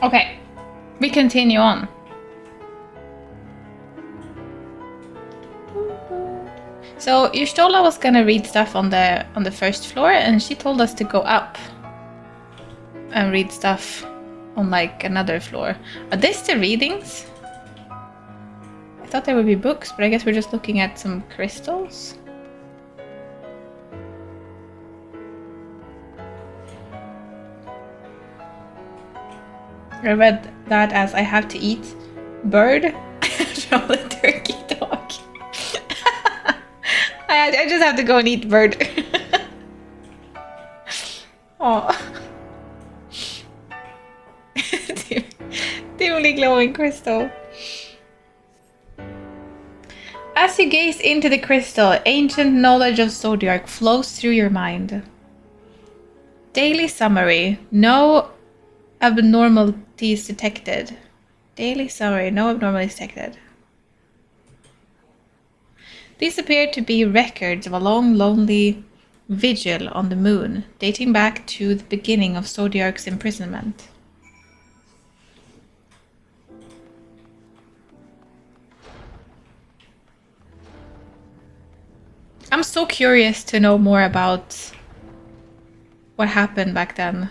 Okay, we continue on. So Yustola was gonna read stuff on the first floor, and she told us to go up and read stuff on like another floor. Are these the readings? I thought there would be books, but I guess we're just looking at some crystals. I read that as I have to eat bird from the turkey dog. I just have to go and eat bird. Oh. Dimly glowing crystal. As you gaze into the crystal, ancient knowledge of Zodiac flows through your mind. Daily summary. No abnormalities detected. Daily summary. No abnormalities detected. These appear to be records of a long, lonely vigil on the moon, dating back to the beginning of Zodiac's imprisonment. I'm so curious to know more about what happened back then.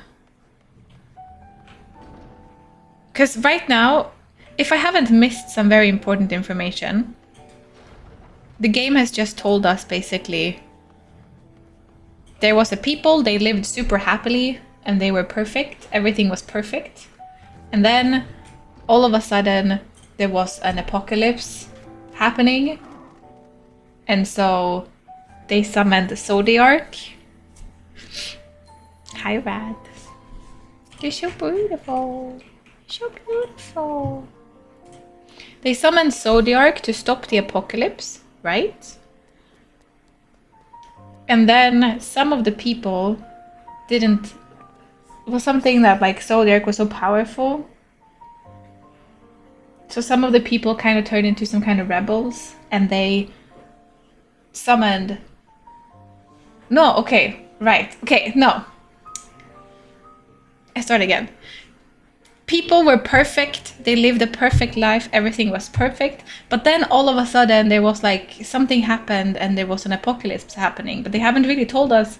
Because right now, if I haven't missed some very important information, the game has just told us basically there was a people, they lived super happily and they were perfect, everything was perfect. And then all of a sudden there was an apocalypse happening, and so they summoned the Zodiac. Hi, Rad. You're so beautiful. So beautiful. They summoned Zodiac to stop the apocalypse, right? And then some of the people didn't... It was something that like Zodiac was so powerful. So some of the people kind of turned into some kind of rebels, and they summoned... No, okay, right. Okay, no. I start again. People were perfect, they lived a perfect life, everything was perfect, but then all of a sudden there was like something happened and there was an apocalypse happening, but they haven't really told us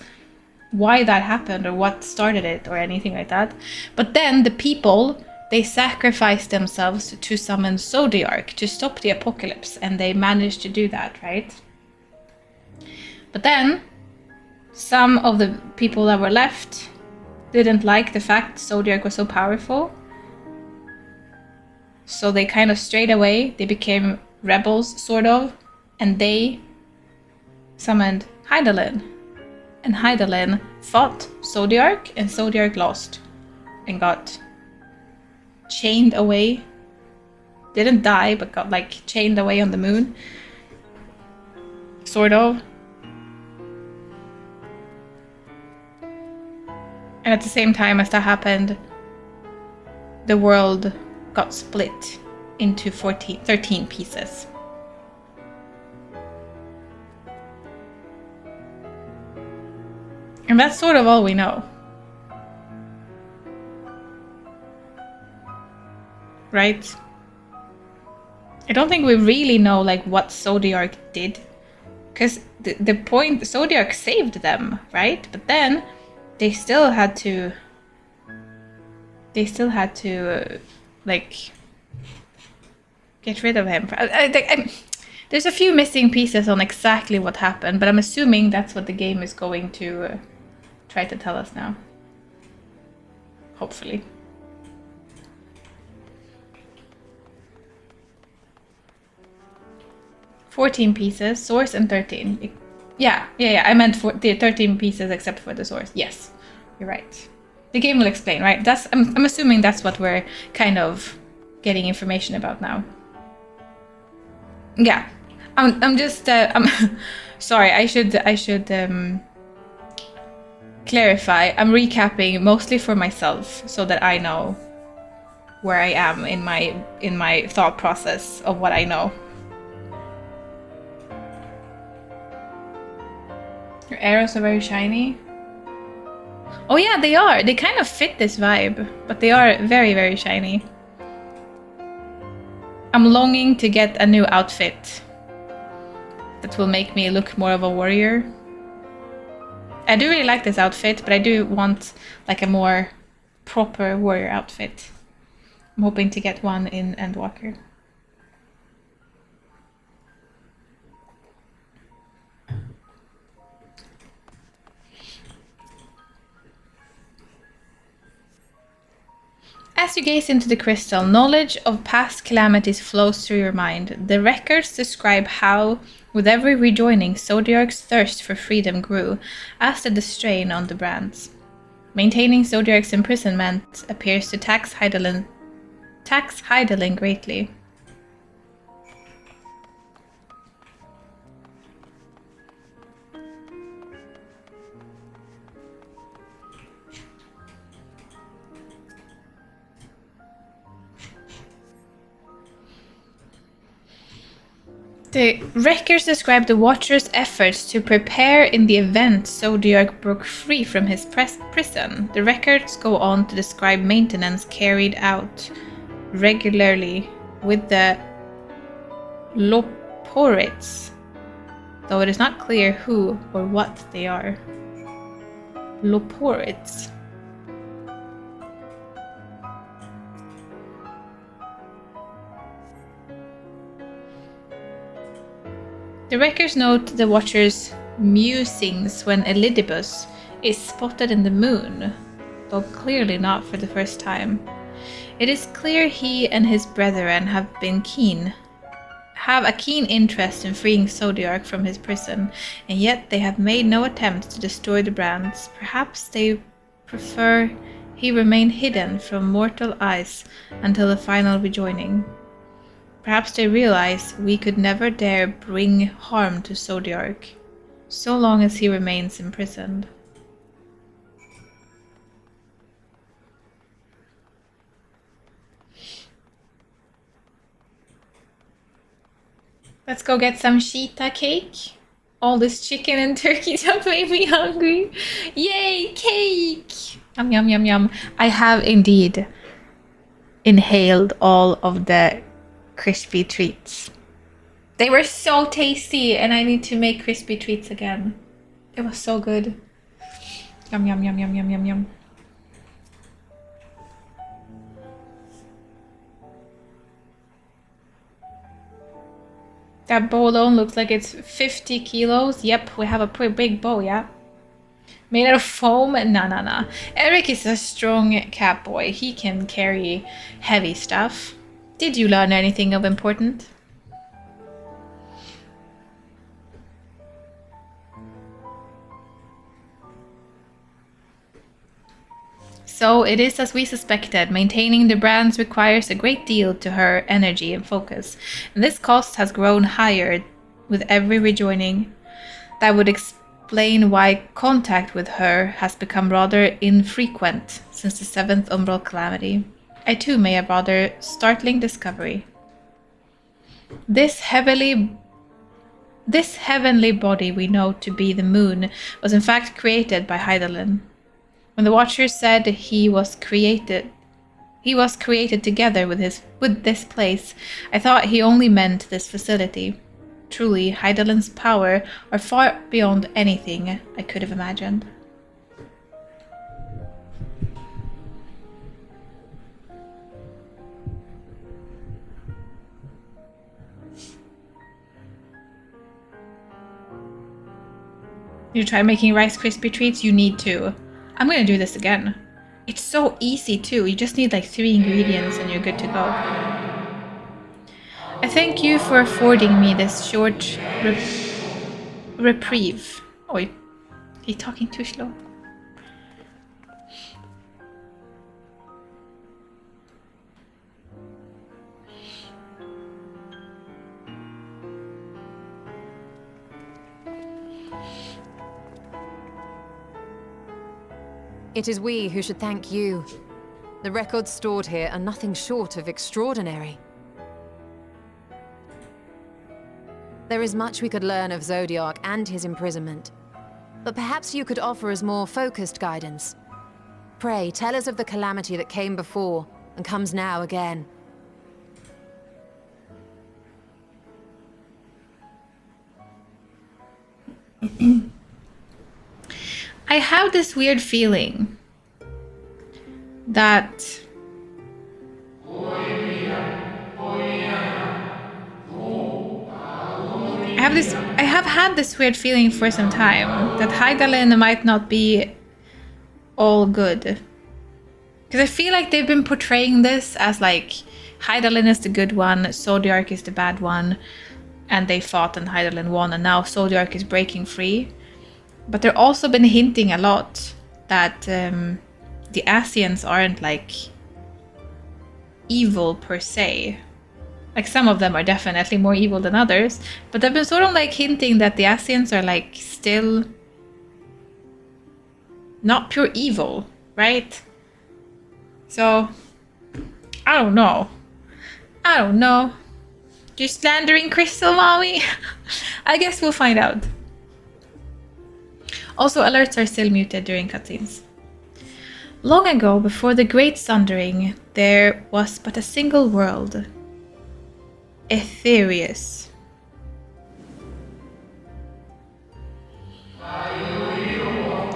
why that happened or what started it or anything like that. But then the people, they sacrificed themselves to summon Zodiac to stop the apocalypse, and they managed to do that, right? But then some of the people that were left didn't like the fact Zodiac was so powerful. So they kind of strayed away, they became rebels, sort of, and they summoned Hydaelyn. And Hydaelyn fought Zodiac, and Zodiac lost and got chained away. Didn't die, but got like chained away on the moon. Sort of. And at the same time as that happened, the world got split into 13 pieces. And that's sort of all we know. Right? I don't think we really know like what Zodiac did. Because the point, Zodiac saved them, right? But then they still had to like get rid of him. There's a few missing pieces on exactly what happened, but I'm assuming that's what the game is going to try to tell us now. Hopefully. $14 pieces, source, and 13. Yeah. I meant for the 13 pieces except for the source. Yes, you're right. The game will explain, right? I'm assuming that's what we're kind of getting information about now. Yeah, I'm just I'm sorry. I should clarify. I'm recapping mostly for myself so that I know where I am in my thought process of what I know. Your arrows are very shiny. Oh yeah, they are. They kind of fit this vibe, but they are very, very shiny. I'm longing to get a new outfit that will make me look more of a warrior. I do really like this outfit, but I do want like a more proper warrior outfit. I'm hoping to get one in Endwalker. As you gaze into the crystal, knowledge of past calamities flows through your mind. The records describe how, with every rejoining, Zodiark's thirst for freedom grew, as did the strain on the brands. Maintaining Zodiark's imprisonment appears to tax Hydaelyn greatly. The records describe the Watcher's efforts to prepare in the event Zodiark broke free from his prison. The records go on to describe maintenance carried out regularly with the Loporites, though it is not clear who or what they are. Loporites. The records note the Watcher's musings when Elidibus is spotted in the moon, though clearly not for the first time. It is clear he and his brethren have a keen interest in freeing Zodiark from his prison, and yet they have made no attempt to destroy the brands. Perhaps they prefer he remain hidden from mortal eyes until the final rejoining. Perhaps they realize we could never dare bring harm to Zodiark, so long as he remains imprisoned. Let's go get some Sheeta cake. All this chicken and turkey just made me hungry. Yay, cake! Yum, yum, yum, yum. I have indeed inhaled all of the crispy treats. They were so tasty, and I need to make crispy treats again. It was so good. Yum, yum, yum, yum, yum, yum, yum. That bow alone looks like it's 50 kilos. Yep, we have a pretty big bow, yeah. Made out of foam? Nah. Eric is a strong cat boy. He can carry heavy stuff. Did you learn anything of importance? So it is as we suspected. Maintaining the brands requires a great deal to her energy and focus, and this cost has grown higher with every rejoining. That would explain why contact with her has become rather infrequent since the 7th Umbral Calamity. I too made a rather startling discovery. This heavenly body we know to be the moon was in fact created by Hydaelyn. When the Watcher said he was created together with this place, I thought he only meant this facility. Truly, Hydaelyn's power are far beyond anything I could have imagined. You try making Rice Krispie treats? You need to. I'm gonna do this again. It's so easy too. You just need like 3 ingredients and you're good to go. I thank you for affording me this short reprieve. Oi, he's talking too slow. It is we who should thank you. The records stored here are nothing short of extraordinary. There is much we could learn of Zodiark and his imprisonment. but perhaps you could offer us more focused guidance. Pray, tell us of the calamity that came before and comes now again. I have this weird feeling that I have had this weird feeling for some time that Hydaelyn might not be all good. Because I feel like they've been portraying this as like Hydaelyn is the good one, Zodiark is the bad one, and they fought and Hydaelyn won, and now Zodiark is breaking free. But they've also been hinting a lot that the Asians aren't like evil per se. Like some of them are definitely more evil than others, but they've been sort of like hinting that the Asians are like still not pure evil, right? So, I don't know. You slandering Crystal, mommy? I guess we'll find out. Also, alerts are still muted during cutscenes. Long ago, before the Great Sundering, there was but a single world. Aetherius.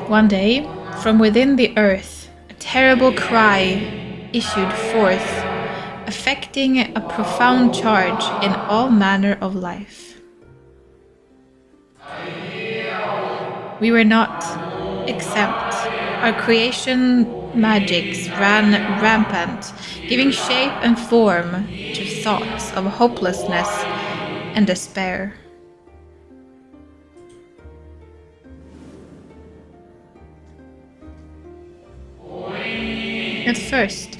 One day, from within the earth, a terrible cry issued forth, affecting a profound charge in all manner of life. We were not exempt. Our creation magics ran rampant, giving shape and form to thoughts of hopelessness and despair. At first,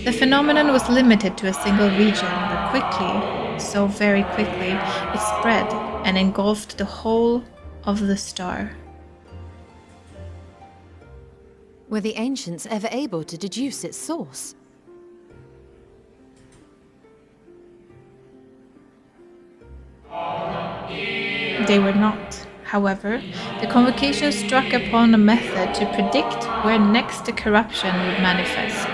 the phenomenon was limited to a single region, but quickly, so very quickly, it spread and engulfed the whole of the star. Were the ancients ever able to deduce its source? They were not. However, the convocation struck upon a method to predict where next the corruption would manifest.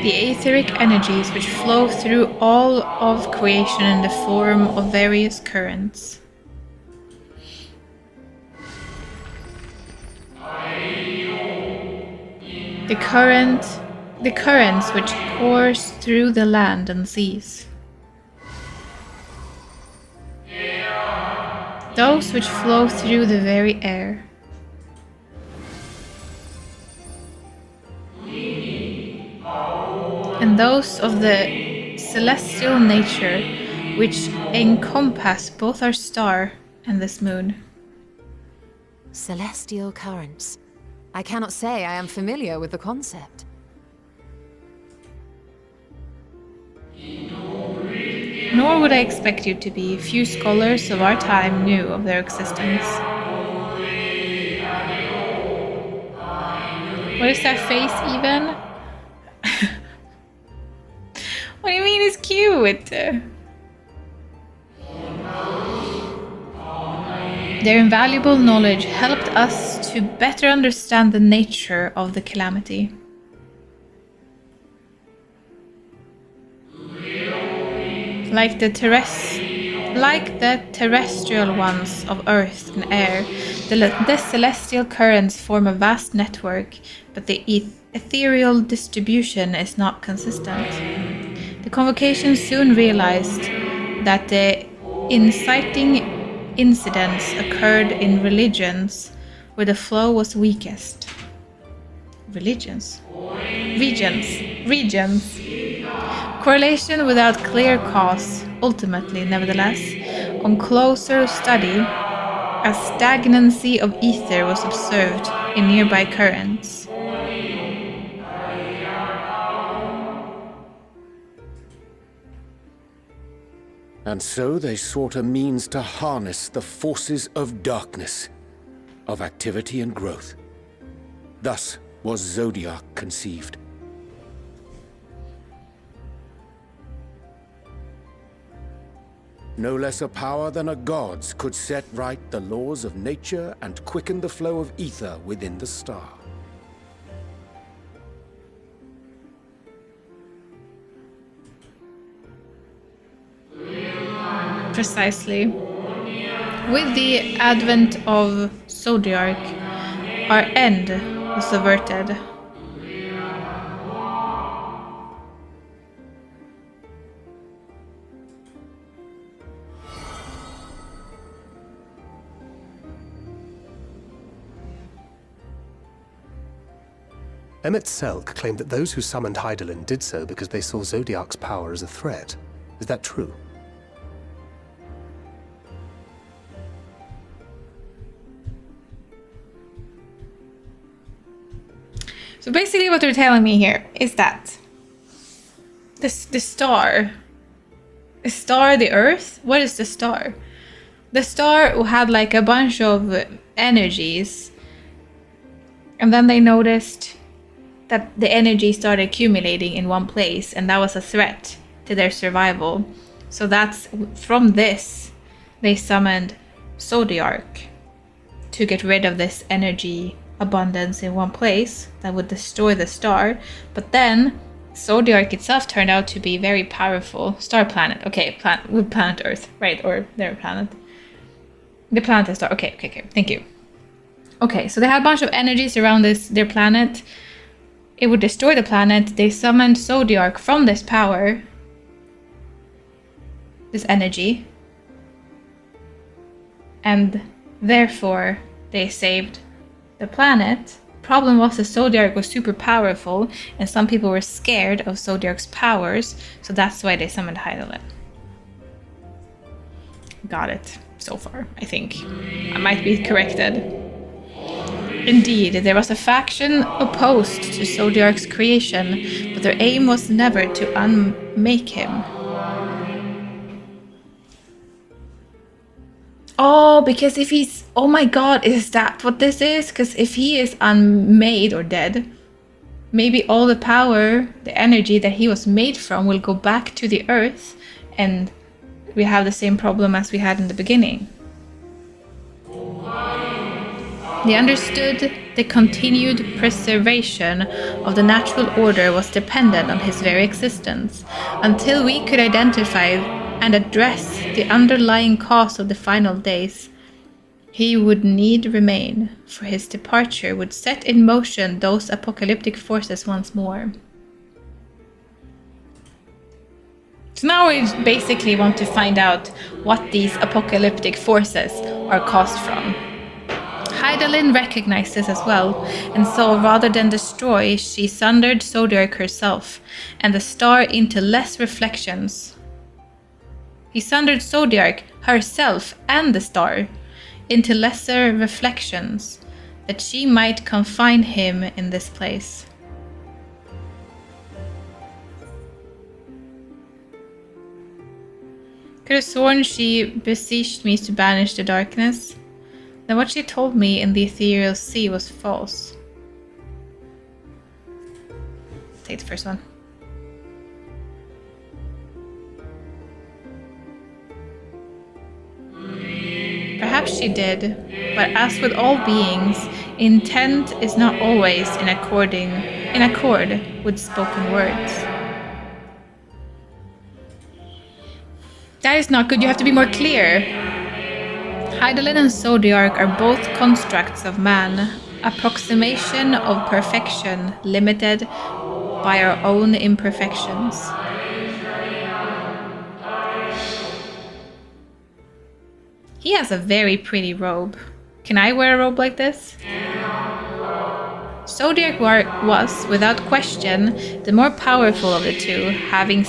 The etheric energies which flow through all of creation in the form of various currents. The currents which course through the land and seas. Those which flow through the very air. And those of the celestial nature which encompass both our star and this moon. Celestial currents. I cannot say I am familiar with the concept. Nor would I expect you to be. Few scholars of our time knew of their existence. What is that face even? What do you mean it's cute? Their invaluable knowledge helped us to better understand the nature of the calamity. Like the terrestrial ones of earth and air, the celestial currents form a vast network, but the ethereal distribution is not consistent. The convocation soon realized that the inciting incidents occurred in regions where the flow was weakest. Regions. Correlation without clear cause, ultimately, nevertheless, on closer study, A stagnancy of ether was observed in nearby currents. And so they sought a means to harness the forces of darkness, of activity and growth. Thus was Zodiac conceived. No less a power than a god's could set right the laws of nature and quicken the flow of ether within the star. Precisely. With the advent of Zodiac, our end was averted. Emmett Selk claimed that those who summoned Hydaelyn did so because they saw Zodiac's power as a threat. Is that true? So basically what they're telling me here is that the star, the Earth, what is the star? The star had like a bunch of energies, and then they noticed that the energy started accumulating in one place, and that was a threat to their survival. So that's from this they summoned Zodiac to get rid of this energy abundance in one place that would destroy the star. But then Zodiac itself turned out to be very powerful star planet. Okay, planet Earth, right? Or their planet. The planet is star. Okay. Thank you. Okay, so they had a bunch of energies around their planet. It would destroy the planet. They summoned Zodiac from this power, this energy, and therefore they saved the planet. Problem was the Zodiac was super powerful, and some people were scared of Zodiac's powers, so that's why they summoned Hydaelyn. Got it so far, I think. I might be corrected. Indeed, there was a faction opposed to Zodiac's creation, but their aim was never to unmake him. Oh, because if he's... Oh my god, is that what this is? Because if he is unmade or dead, maybe all the power, the energy that he was made from will go back to the Earth, and we have the same problem as we had in the beginning. They understood the continued preservation of the natural order was dependent on his very existence. Until we could identify and address the underlying cause of the final days, he would need remain, for his departure would set in motion those apocalyptic forces once more. So now we basically want to find out what these apocalyptic forces are caused from. Hydaelyn recognized this as well, and so rather than destroy, she sundered Zodiac herself and the star into less reflections. He sundered Zodiac herself and the star into lesser reflections, that she might confine him in this place. Could have sworn she beseeched me to banish the darkness. Then what she told me in the ethereal sea was false. Take the first one. Perhaps she did, but as with all beings, intent is not always in accord with spoken words. That is not good, you have to be more clear. Hydaelyn and Zodiac are both constructs of man, approximation of perfection limited by our own imperfections. He has a very pretty robe. Can I wear a robe like this? Zodiac was, without question, the more powerful of the two, having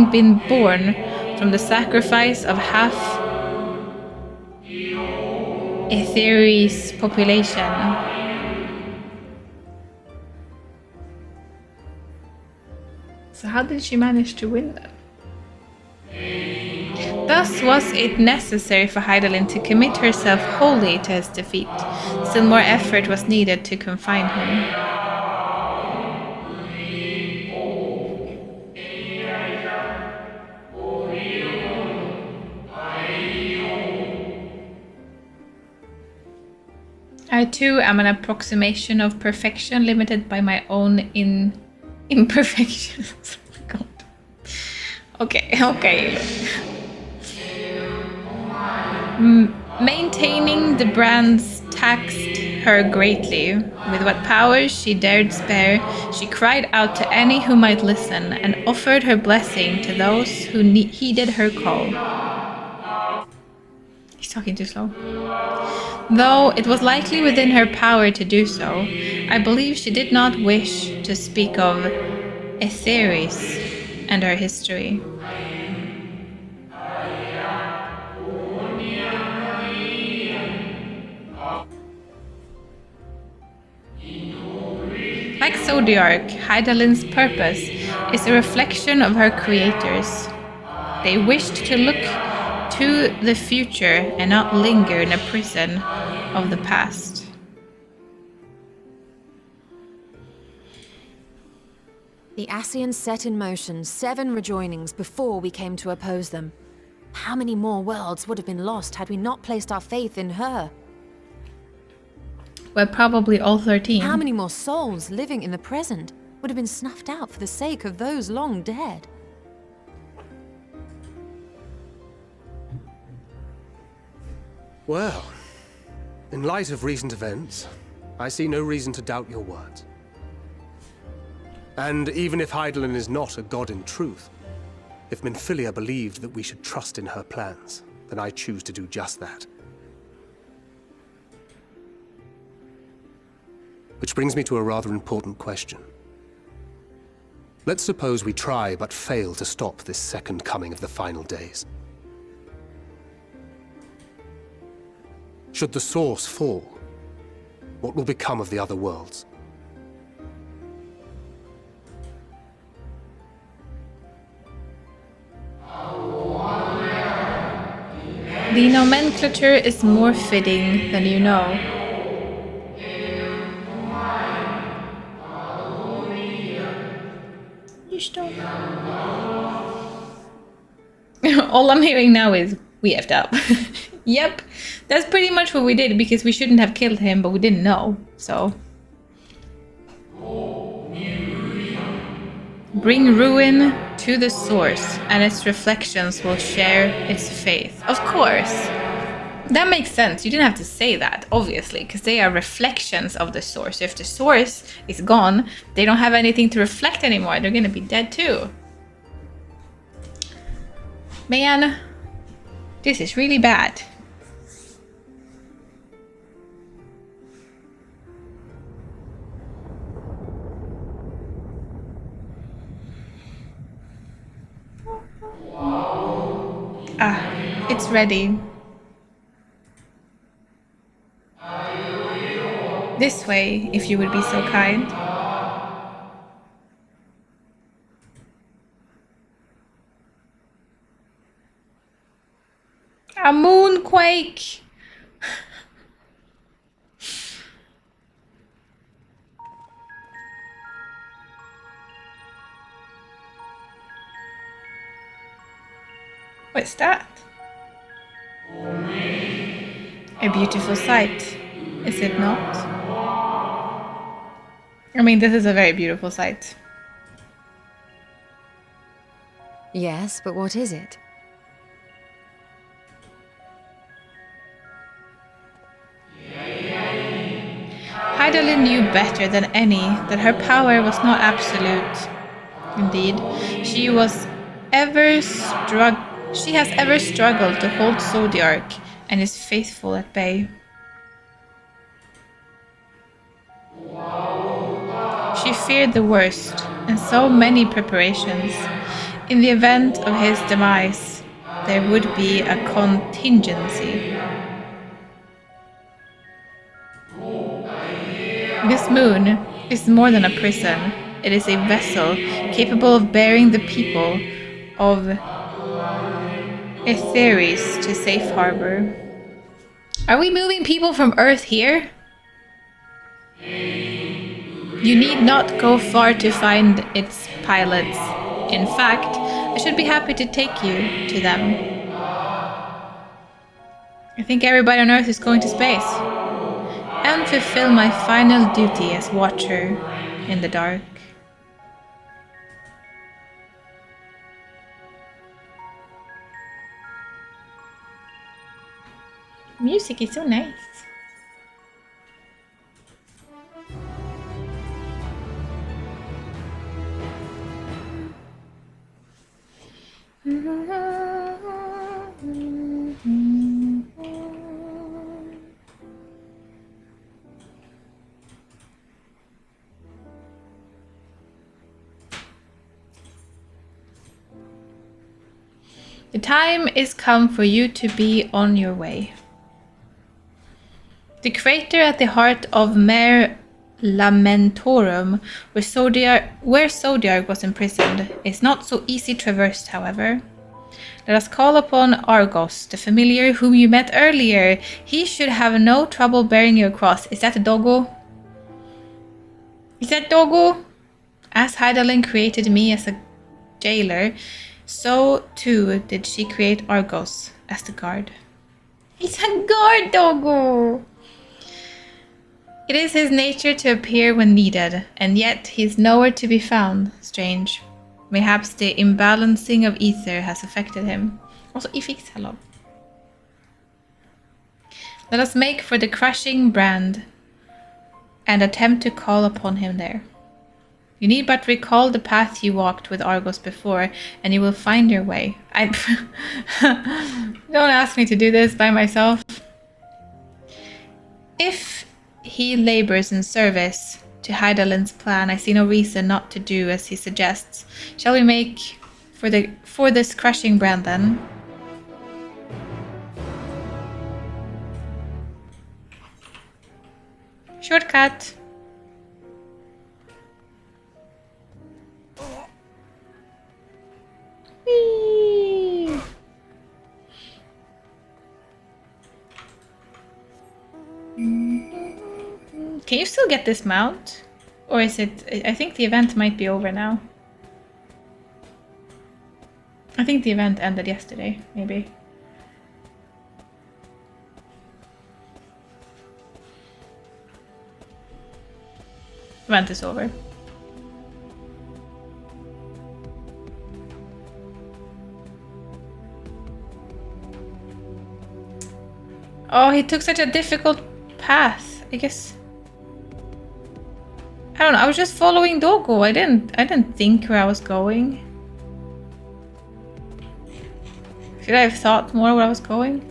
been born from the sacrifice of half Aetheri's population. So how did she manage to win that? Thus was it necessary for Hydaelyn to commit herself wholly to his defeat. Still more effort was needed to confine him. I too am an approximation of perfection, limited by my own imperfections. God. Okay. Maintaining the brands taxed her greatly. With what powers she dared spare, she cried out to any who might listen, and offered her blessing to those who heeded her call. He's talking too slow. Though it was likely within her power to do so, I believe she did not wish to speak of Aetheris and her history. Like Zodiark, Hydaelyn's purpose is a reflection of her creators. They wished to look to the future and not linger in a prison of the past. The Ascians set in motion 7 rejoinings before we came to oppose them. How many more worlds would have been lost had we not placed our faith in her? Well, probably all 13. How many more souls living in the present would have been snuffed out for the sake of those long dead? Well, in light of recent events, I see no reason to doubt your words. And even if Hydaelyn is not a god in truth, if Minfilia believed that we should trust in her plans, then I choose to do just that. Which brings me to a rather important question. Let's suppose we try but fail to stop this second coming of the final days. Should the source fall, what will become of the other worlds? The nomenclature is more fitting than you know. You stop. All I'm hearing now is, we effed up. Yep, that's pretty much what we did, because we shouldn't have killed him, but we didn't know, so. Bring ruin to the source, and its reflections will share its faith. Of course. That makes sense. You didn't have to say that, obviously, because they are reflections of the source. If the source is gone, they don't have anything to reflect anymore. They're gonna be dead too. Man, this is really bad. Ah, it's ready. This way, if you would be so kind. A moonquake! What's that? A beautiful sight, is it not? I mean, this is a very beautiful sight. Yes, but what is it? Hydaelyn knew better than any that her power was not absolute. Indeed, she has ever struggled to hold Zodiark and is faithful at bay. She feared the worst, and so many preparations. In the event of his demise, there would be a contingency. This moon is more than a prison. It is a vessel capable of bearing the people of Aetheris to safe harbor. Are we moving people from Earth here? You need not go far to find its pilots. In fact, I should be happy to take you to them. I think everybody on Earth is going to space. And fulfill my final duty as Watcher in the dark. Music is so nice. The time is come for you to be on your way. The crater at the heart of Mare Lamentorum, where Zodiac was imprisoned, is not so easy traversed, however. Let us call upon Argos, the familiar whom you met earlier. He should have no trouble bearing you across. Is that a doggo? Is that doggo? As Hydaelyn created me as a jailer, so too did she create Argos as the guard. He's a guard doggo! It is his nature to appear when needed, and yet he is nowhere to be found. Strange. Perhaps the imbalancing of ether has affected him. Also, Ifix, hello. Let us make for the crushing brand and attempt to call upon him there. You need but recall the path you walked with Argos before, and you will find your way. Don't ask me to do this by myself. If he labors in service to Hydaelyn's plan, I see no reason not to do as he suggests. Shall we make for this crushing brand then? Shortcut. Whee! Can you still get this mount? Or is it... I think the event might be over now. I think the event ended yesterday, maybe. Event is over. Oh, he took such a difficult path, I guess. I don't know, I was just following Doggo. I didn't think where I was going. Should I have thought more where I was going?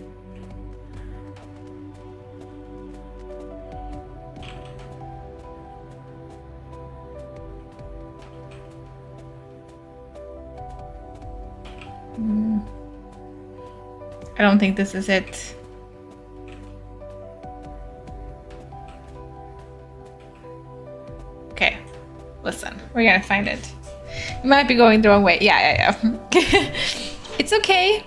I don't think this is it. Okay, listen, we're gonna find it. You might be going the wrong way. Yeah. It's okay.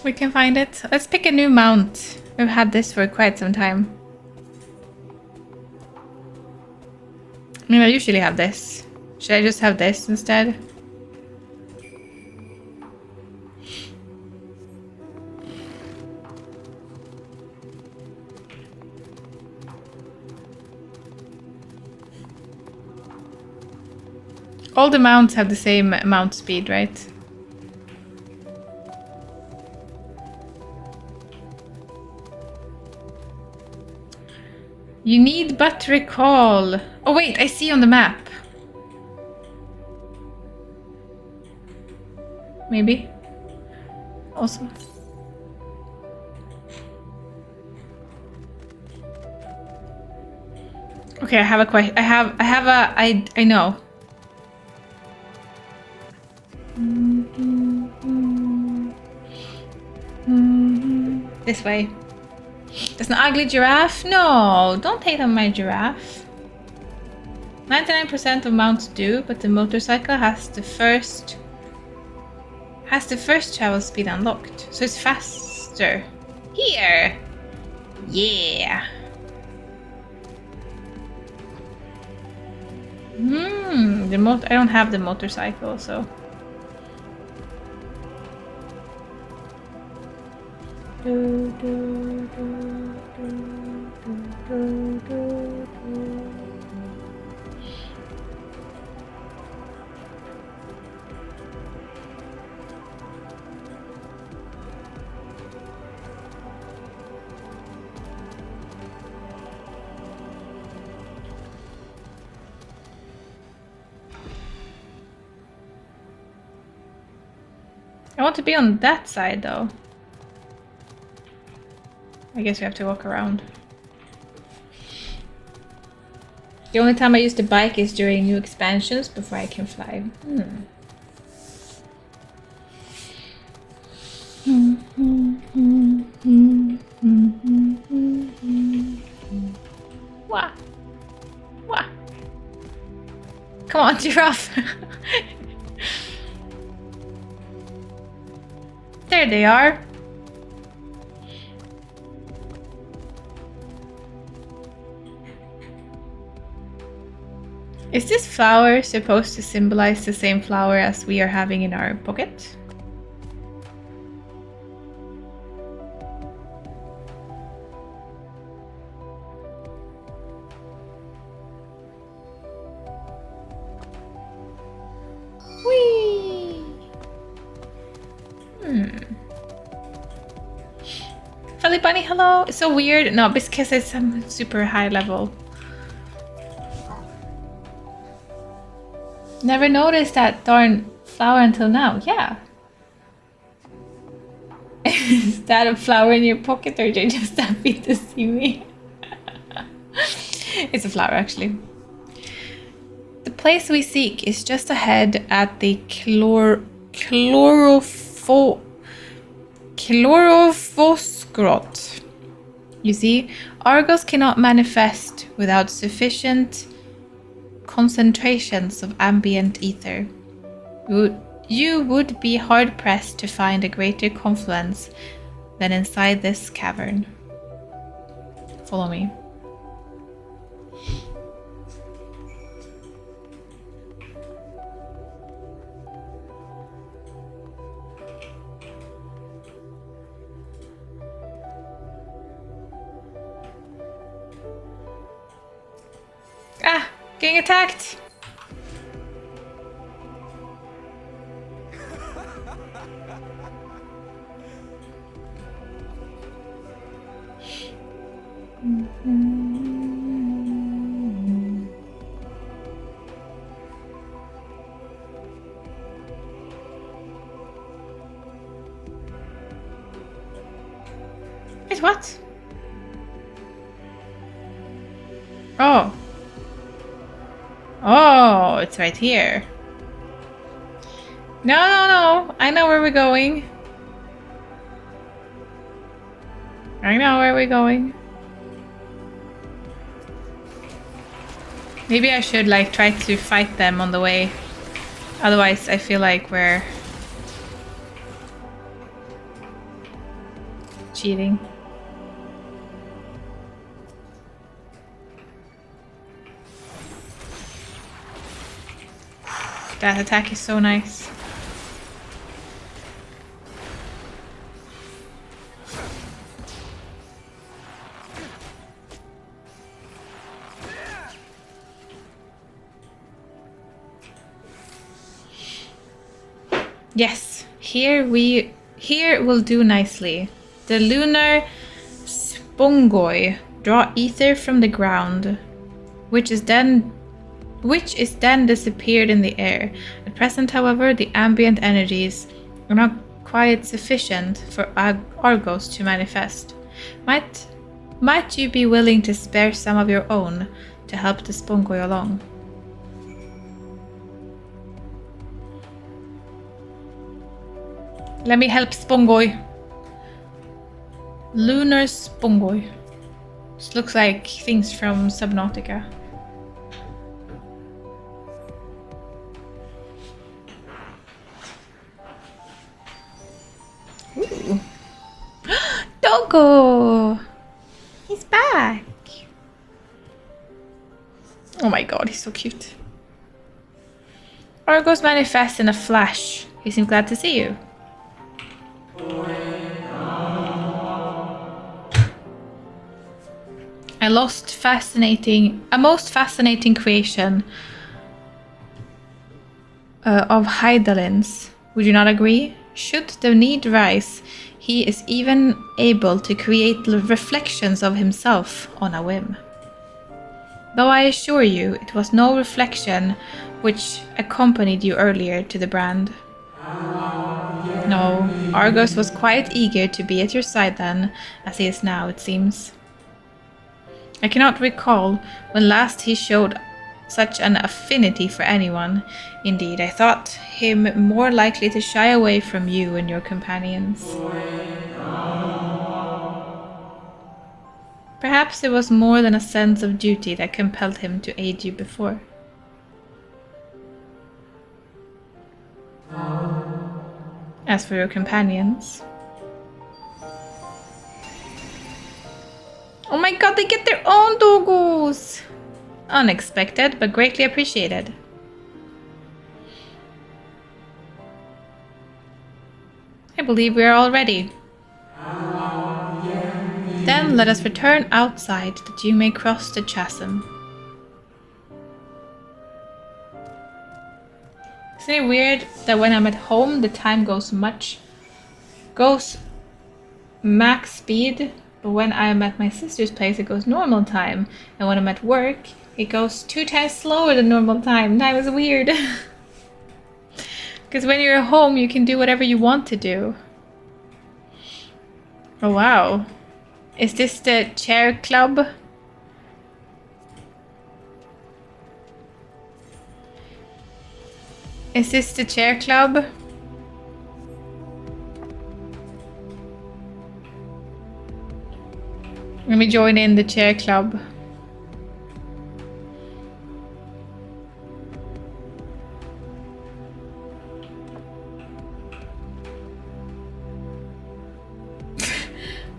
We can find it. Let's pick a new mount. We've had this for quite some time. I mean, I usually have this. Should I just have this instead? All the mounts have the same mount speed, right? You need but recall. Oh wait, I see on the map. Maybe. Also. Okay, I have a question. I know. This way. There's an ugly giraffe? No, don't hate on my giraffe. 99% of mounts do, but the motorcycle has the first travel speed unlocked, so it's faster. Here! Yeah! I don't have the motorcycle, so... I want to be on that side, though. I guess we have to walk around. The only time I use the bike is during new expansions before I can fly. Wah! Wah! Come on, giraffe! There they are. Is this flower supposed to symbolize the same flower as we are having in our pocket? Whee! Felly Bunny, hello! It's so weird. No, because it's super high level. Never noticed that darn flower until now. Yeah. Is that a flower in your pocket or are you just happy to see me? It's a flower, actually. The place we seek is just ahead at the Chlorophoskgrot. You see, Argos cannot manifest without sufficient concentrations of ambient ether. You would be hard-pressed to find a greater confluence than inside this cavern. Follow me. Ah! Getting attacked! Wait, what? Oh. Oh, it's right here. No, no, no. I know where we're going. I know where we're going. Maybe I should like try to fight them on the way. Otherwise, I feel like we're cheating. That attack is so nice. Yes, here will do nicely. The lunar spongoi draw ether from the ground, which is then disappeared in the air. At present, however, the ambient energies are not quite sufficient for Argos to manifest. Might you be willing to spare some of your own to help the Spongoi along? Let me help Spongoi. Lunar Spongoi. This looks like things from Subnautica. Ooh. Doggo! He's back! Oh my god, he's so cute. Argos manifests in a flash. He seemed glad to see you. A most fascinating creation of Hydalin's. Would you not agree? Should the need rise, he is even able to create reflections of himself on a whim. Though I assure you, it was no reflection which accompanied you earlier to the brand. No, Argos was quite eager to be at your side then, as he is now, it seems. I cannot recall when last he showed such an affinity for anyone. Indeed, I thought him more likely to shy away from you and your companions. Perhaps it was more than a sense of duty that compelled him to aid you before. As for your companions... Oh my god, they get their own doggos! Unexpected, but greatly appreciated. I believe we are all ready. Then let us return outside, that you may cross the chasm. Isn't it weird that when I'm at home, the time goes max speed, but when I'm at my sister's place, it goes normal time, and when I'm at work, it goes 2 times slower than normal time. Time is weird. Because when you're at home, you can do whatever you want to do. Oh wow. Is this the chair club? Is this the chair club? Let me join in the chair club.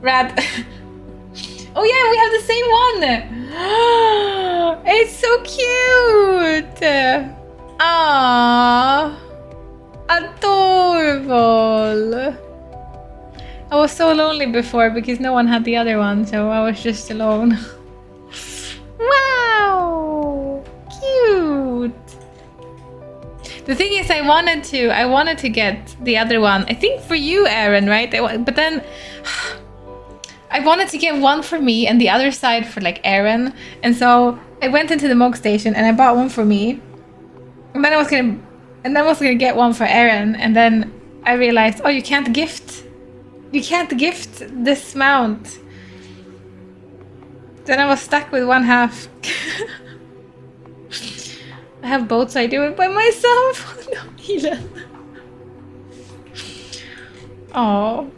Rad. Oh yeah, we have the same one! It's so cute! Aww! Adorable! I was so lonely before because no one had the other one, so I was just alone. Wow! Cute! The thing is, I wanted to get the other one. I think for you, Aaron, right? But then I wanted to get one for me and the other side for like Aaron. And so I went into the Mog station and I bought one for me. And then I was gonna get one for Aaron. And then I realized, oh, you can't gift this mount. Then I was stuck with one half. I have both, so I do it by myself. No, Elon. Oh.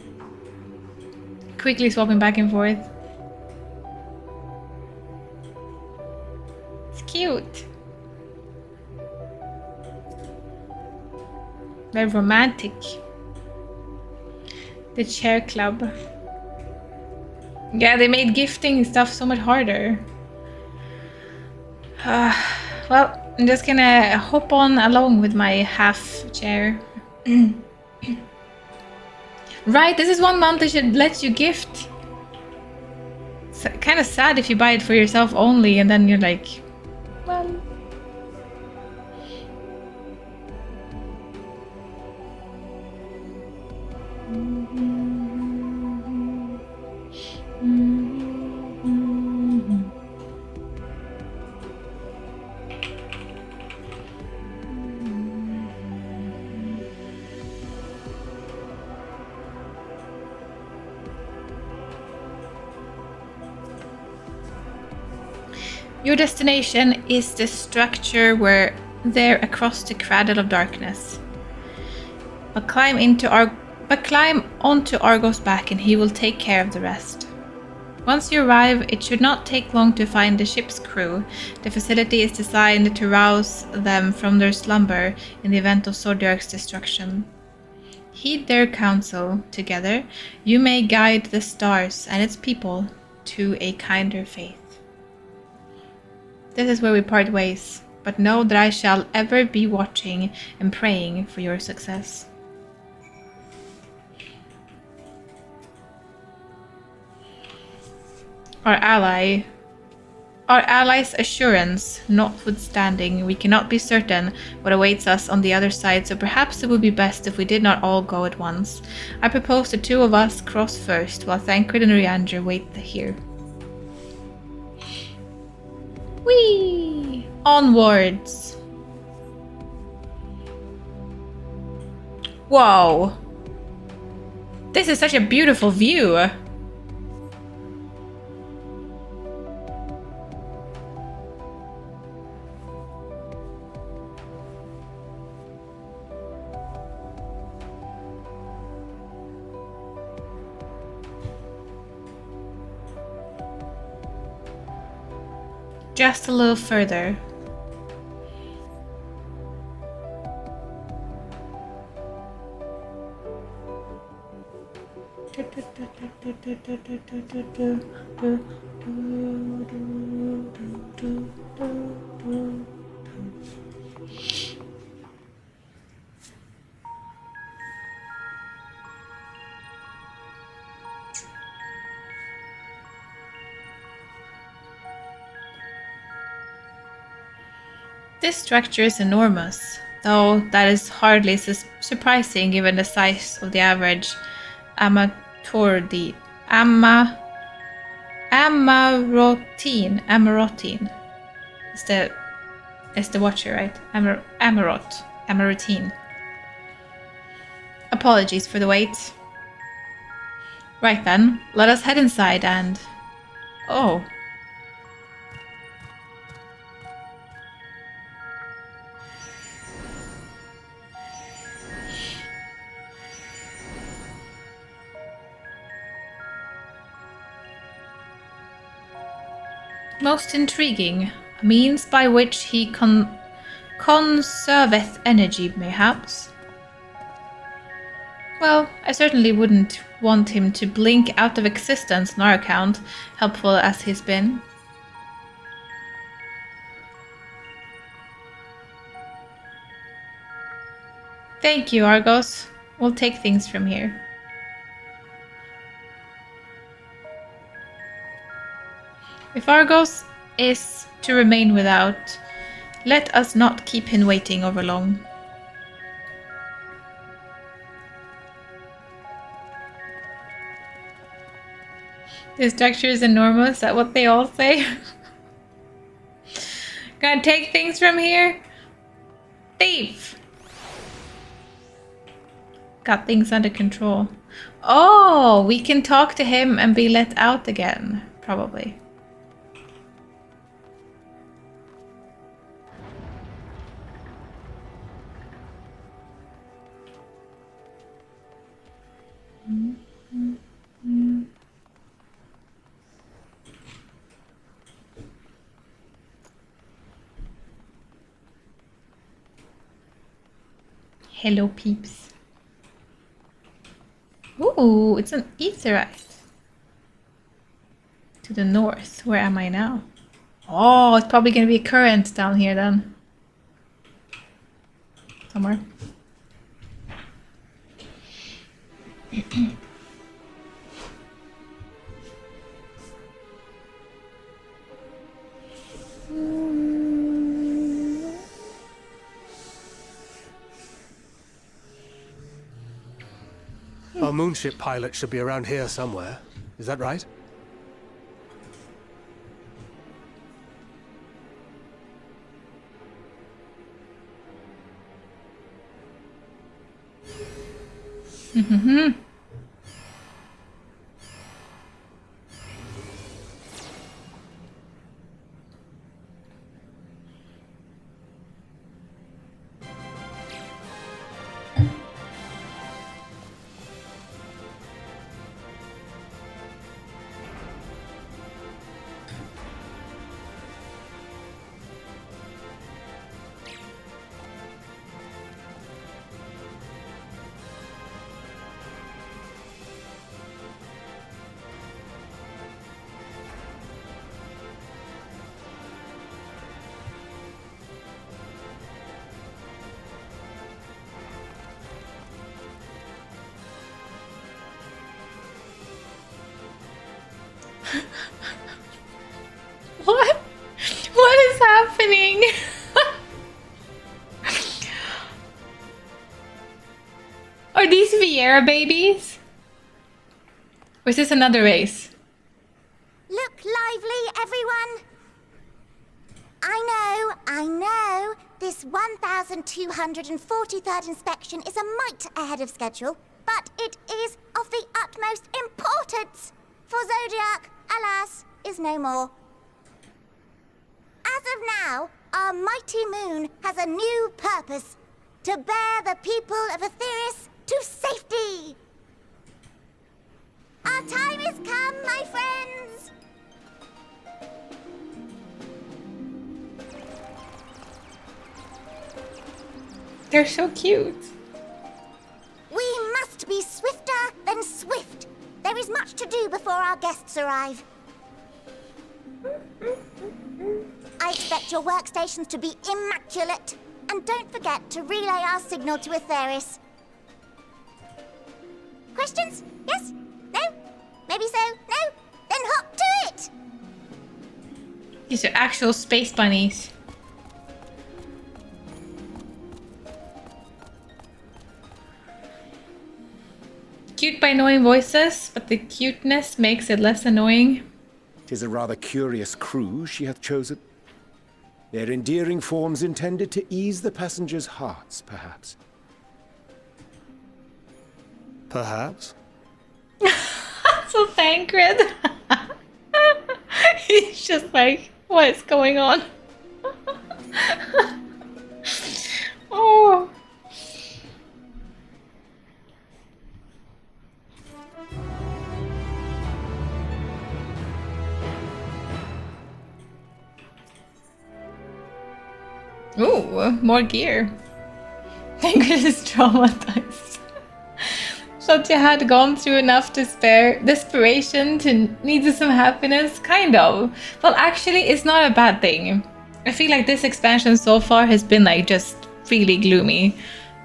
Quickly swapping back and forth. It's cute. Very romantic. The chair club. Yeah, they made gifting stuff so much harder. Well, I'm just gonna hop on along with my half chair. Right, this is 1 month they should let you gift. It's kind of sad if you buy it for yourself only and then you're like, well... Your destination is the structure where there across the cradle of darkness. But climb onto Argo's back and he will take care of the rest. Once you arrive, it should not take long to find the ship's crew. The facility is designed to rouse them from their slumber in the event of Zodiac's destruction. Heed their counsel. Together, you may guide the stars and its people to a kinder faith. This is where we part ways, but know that I shall ever be watching and praying for your success. Our allies' assurance notwithstanding, we cannot be certain what awaits us on the other side, so perhaps it would be best if we did not all go at once. I propose the two of us cross first, while Thancred and Riander wait here. Whee! Onwards! Whoa! This is such a beautiful view! Just a little further. This structure is enormous, though that is hardly surprising given the size of the average Amatorotine is the watcher, right? Amarotine. Apologies for the wait. Right then, let us head inside and... Oh. Most intriguing. A means by which he conserveth energy, mayhaps. Well, I certainly wouldn't want him to blink out of existence on our account, helpful as he's been. Thank you, Argos. We'll take things from here. If Argos is to remain without, let us not keep him waiting over long. The structure is enormous, is that what they all say? Gonna take things from here? Thief! Got things under control. Oh, we can talk to him and be let out again, probably. Hello, peeps. Ooh, it's an aetheryte. To the north. Where am I now? Oh, it's probably going to be a current down here then. Somewhere. Our moonship pilot should be around here somewhere. Is that right? Mm-hmm. Are these Vieira babies? Or is this another race? Look lively, everyone! I know. This 1243rd inspection is a mite ahead of schedule, but it is of the utmost importance, for Zodiac, alas, is no more. As of now, our mighty moon has a new purpose, to bear the people of Aetheris to safety. Our time has come, my friends! They're so cute. We must be swifter than swift. There is much to do before our guests arrive. I expect your workstations to be immaculate. And don't forget to relay our signal to Aetheris. Questions? Yes? No? Maybe so? No? Then hop to it! These are actual space bunnies. Cute by annoying voices, but the cuteness makes it less annoying. 'Tis a rather curious crew she hath chosen. Their endearing forms intended to ease the passengers' hearts, perhaps. Perhaps. So Thancred. He's just like, what is going on? Oh. Ooh, more gear. Thancred is traumatized. Thought you had gone through enough desperation to need some happiness? Kind of. Well, actually, it's not a bad thing. I feel like this expansion so far has been like just really gloomy.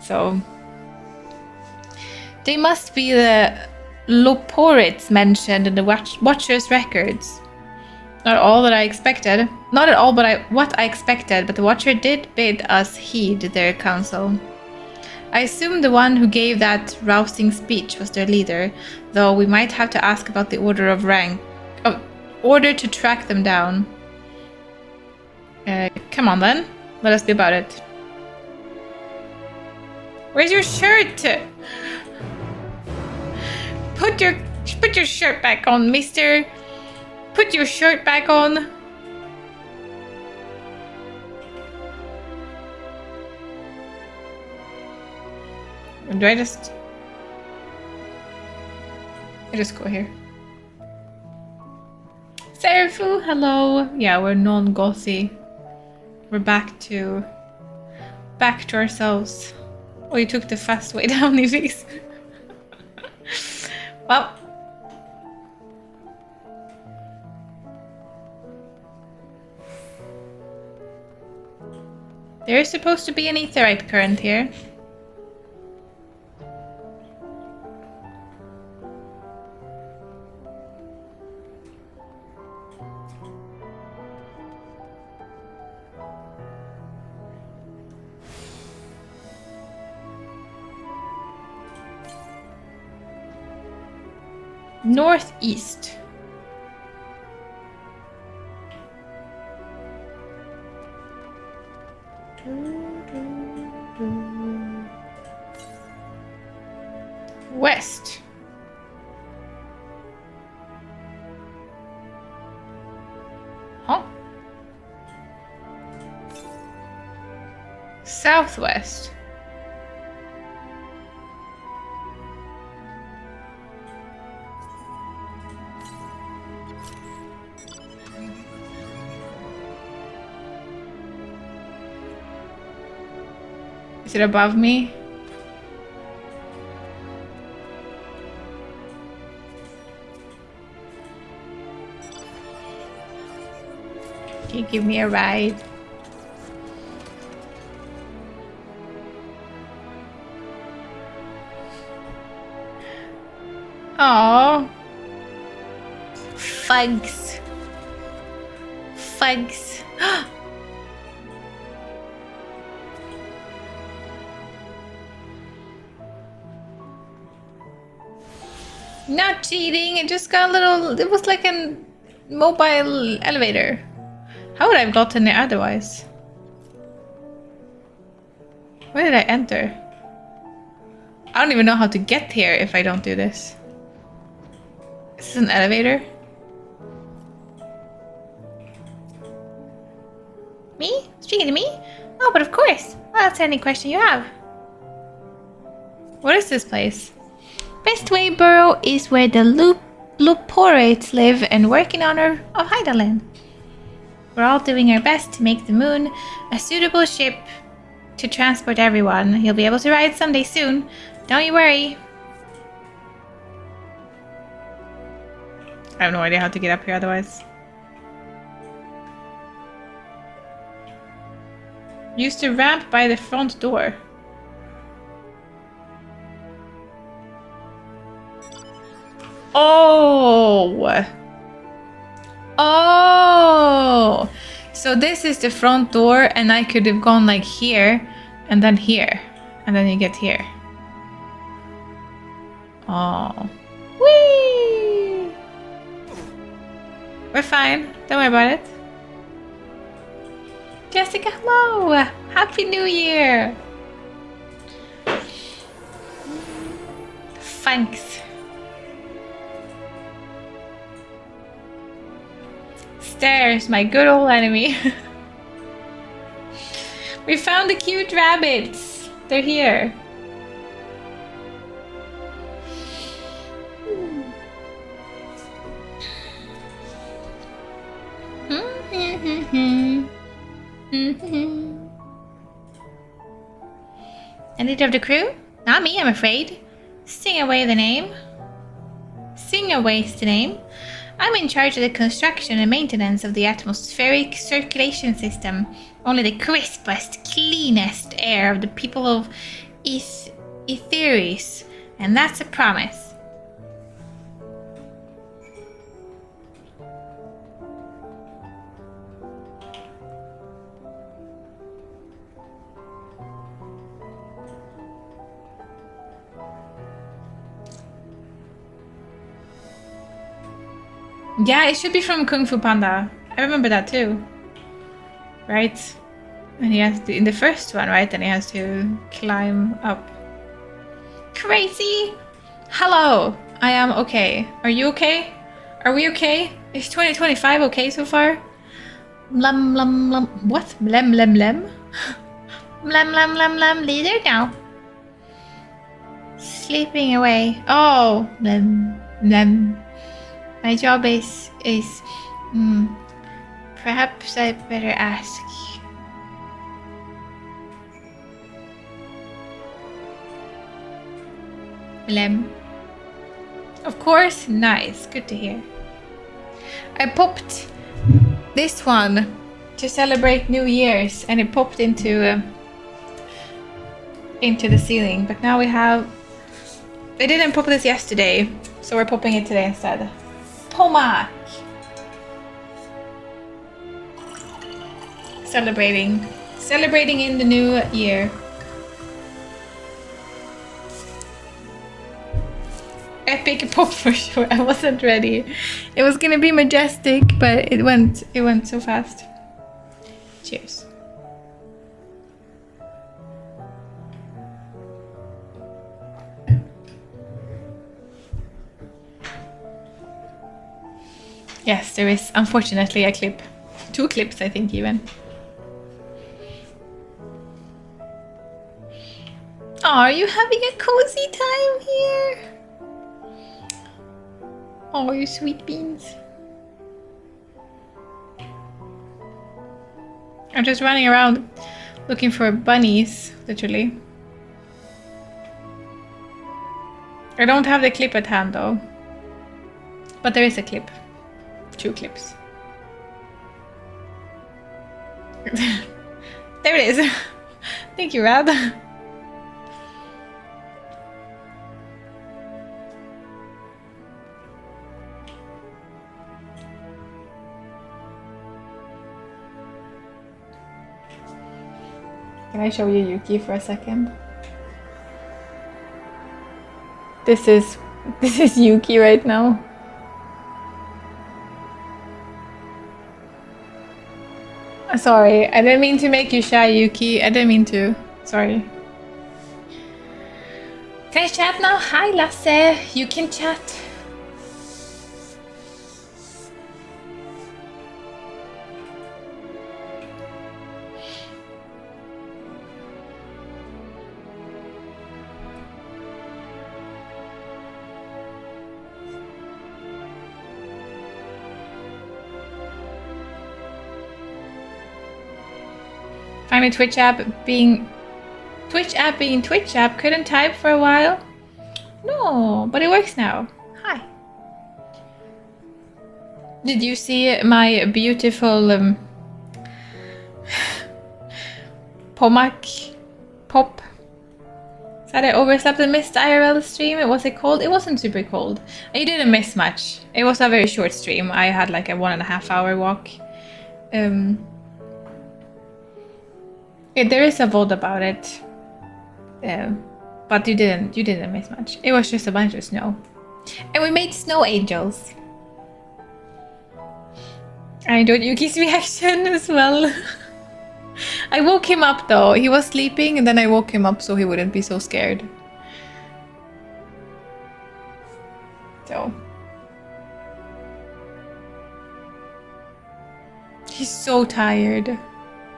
So they must be the Loporids mentioned in the Watcher's records. Not all that I expected. Not at all what I expected, but the Watcher did bid us heed their counsel. I assume the one who gave that rousing speech was their leader, though we might have to ask about the order of rank. Order to track them down. Come on then, let us be about it. Where's your shirt? Put your shirt back on, mister. Put your shirt back on. Do I just go here? Serafu, hello. Yeah, we're non-gothy. We're back to ourselves. Oh, you took the fast way down, Yves. Well. There is supposed to be an aetheryte current here. Northeast. West. Huh? Southwest. Is it above me? Can you give me a ride? Oh, Fugs. Fugs. Not cheating, it just got a little... It was like a mobile elevator. How would I have gotten there otherwise? Where did I enter? I don't even know how to get here if I don't do this. Is this an elevator? Me? Speaking to me? Oh, but of course. Well, that's any question you have. What is this place? Bestway Borough is where the Luporates live and work in honor of Hydaelyn. We're all doing our best to make the moon a suitable ship to transport everyone. You'll be able to ride someday soon. Don't you worry. I have no idea how to get up here otherwise. Use the ramp by the front door. Oh! Oh! So this is the front door and I could have gone like here and then here. And then you get here. Oh. Whee! We're fine. Don't worry about it. Jessica, hello! Happy New Year! Thanks. Stairs, my good old enemy. We found the cute rabbits. They're here. And leader of the crew? Not me, I'm afraid. Sing away the name. Sing away's the name. I'm in charge of the construction and maintenance of the atmospheric circulation system. Only the crispest, cleanest air of the people of Etheris. And that's a promise. Yeah, it should be from Kung Fu Panda. I remember that too. Right? And he has to, in the first one, right? And he has to climb up. Crazy! Hello! I am okay. Are you okay? Are we okay? Is 2025 okay so far? Blum blum blum. What? Blem blem blem? Blem blem blem blem. Leader now. Sleeping away. Oh! Blem blem. My job is perhaps I better ask. Lem. Of course, nice, good to hear. I popped this one to celebrate New Year's, and it popped into the ceiling. But now we have. They didn't pop this yesterday, so we're popping it today instead. Tomac! Celebrating in the new year. Epic pop for sure. I wasn't ready. It was gonna be majestic, but it went so fast. Cheers. Yes, there is unfortunately a clip. 2 clips, I think, even. Are you having a cozy time here? Oh, you sweet beans. I'm just running around looking for bunnies, literally. I don't have the clip at hand though. But there is a clip. 2 clips. There it is. Thank you, Rad. Can I show you Yuki for a second? This is This is Yuki right now. Sorry, I didn't mean to make you shy, Yuki. I didn't mean to. Sorry. Can I chat now? Hi, Lasse. You can chat. Find my Twitch app being Twitch app couldn't type for a while. No, but it works now. Hi. Did you see my beautiful Pomac pop? Said I overslept and missed the IRL stream. Was it cold? It wasn't super cold. You didn't miss much. It was a very short stream. I had like a 1.5 hour walk. There is a VOD about it, but you didn't miss much. It was just a bunch of snow, and we made snow angels. I enjoyed Yuki's reaction as well. I woke him up though. He was sleeping, and then I woke him up so he wouldn't be so scared. So he's so tired.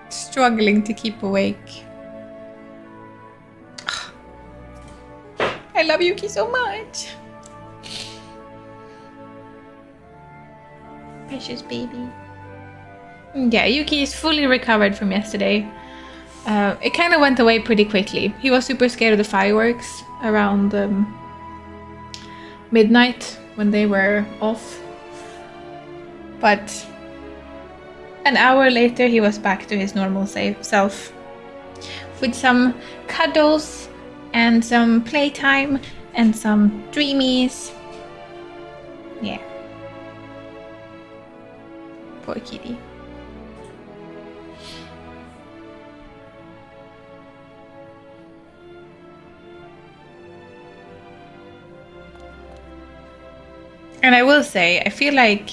Struggling to keep awake. I love Yuki so much. Precious baby. Yeah, Yuki is fully recovered from yesterday. It kind of went away pretty quickly. He was super scared of the fireworks around midnight when they were off. But an hour later, he was back to his normal self. With some cuddles and some playtime and some dreamies. Yeah. Poor kitty. And I will say, I feel like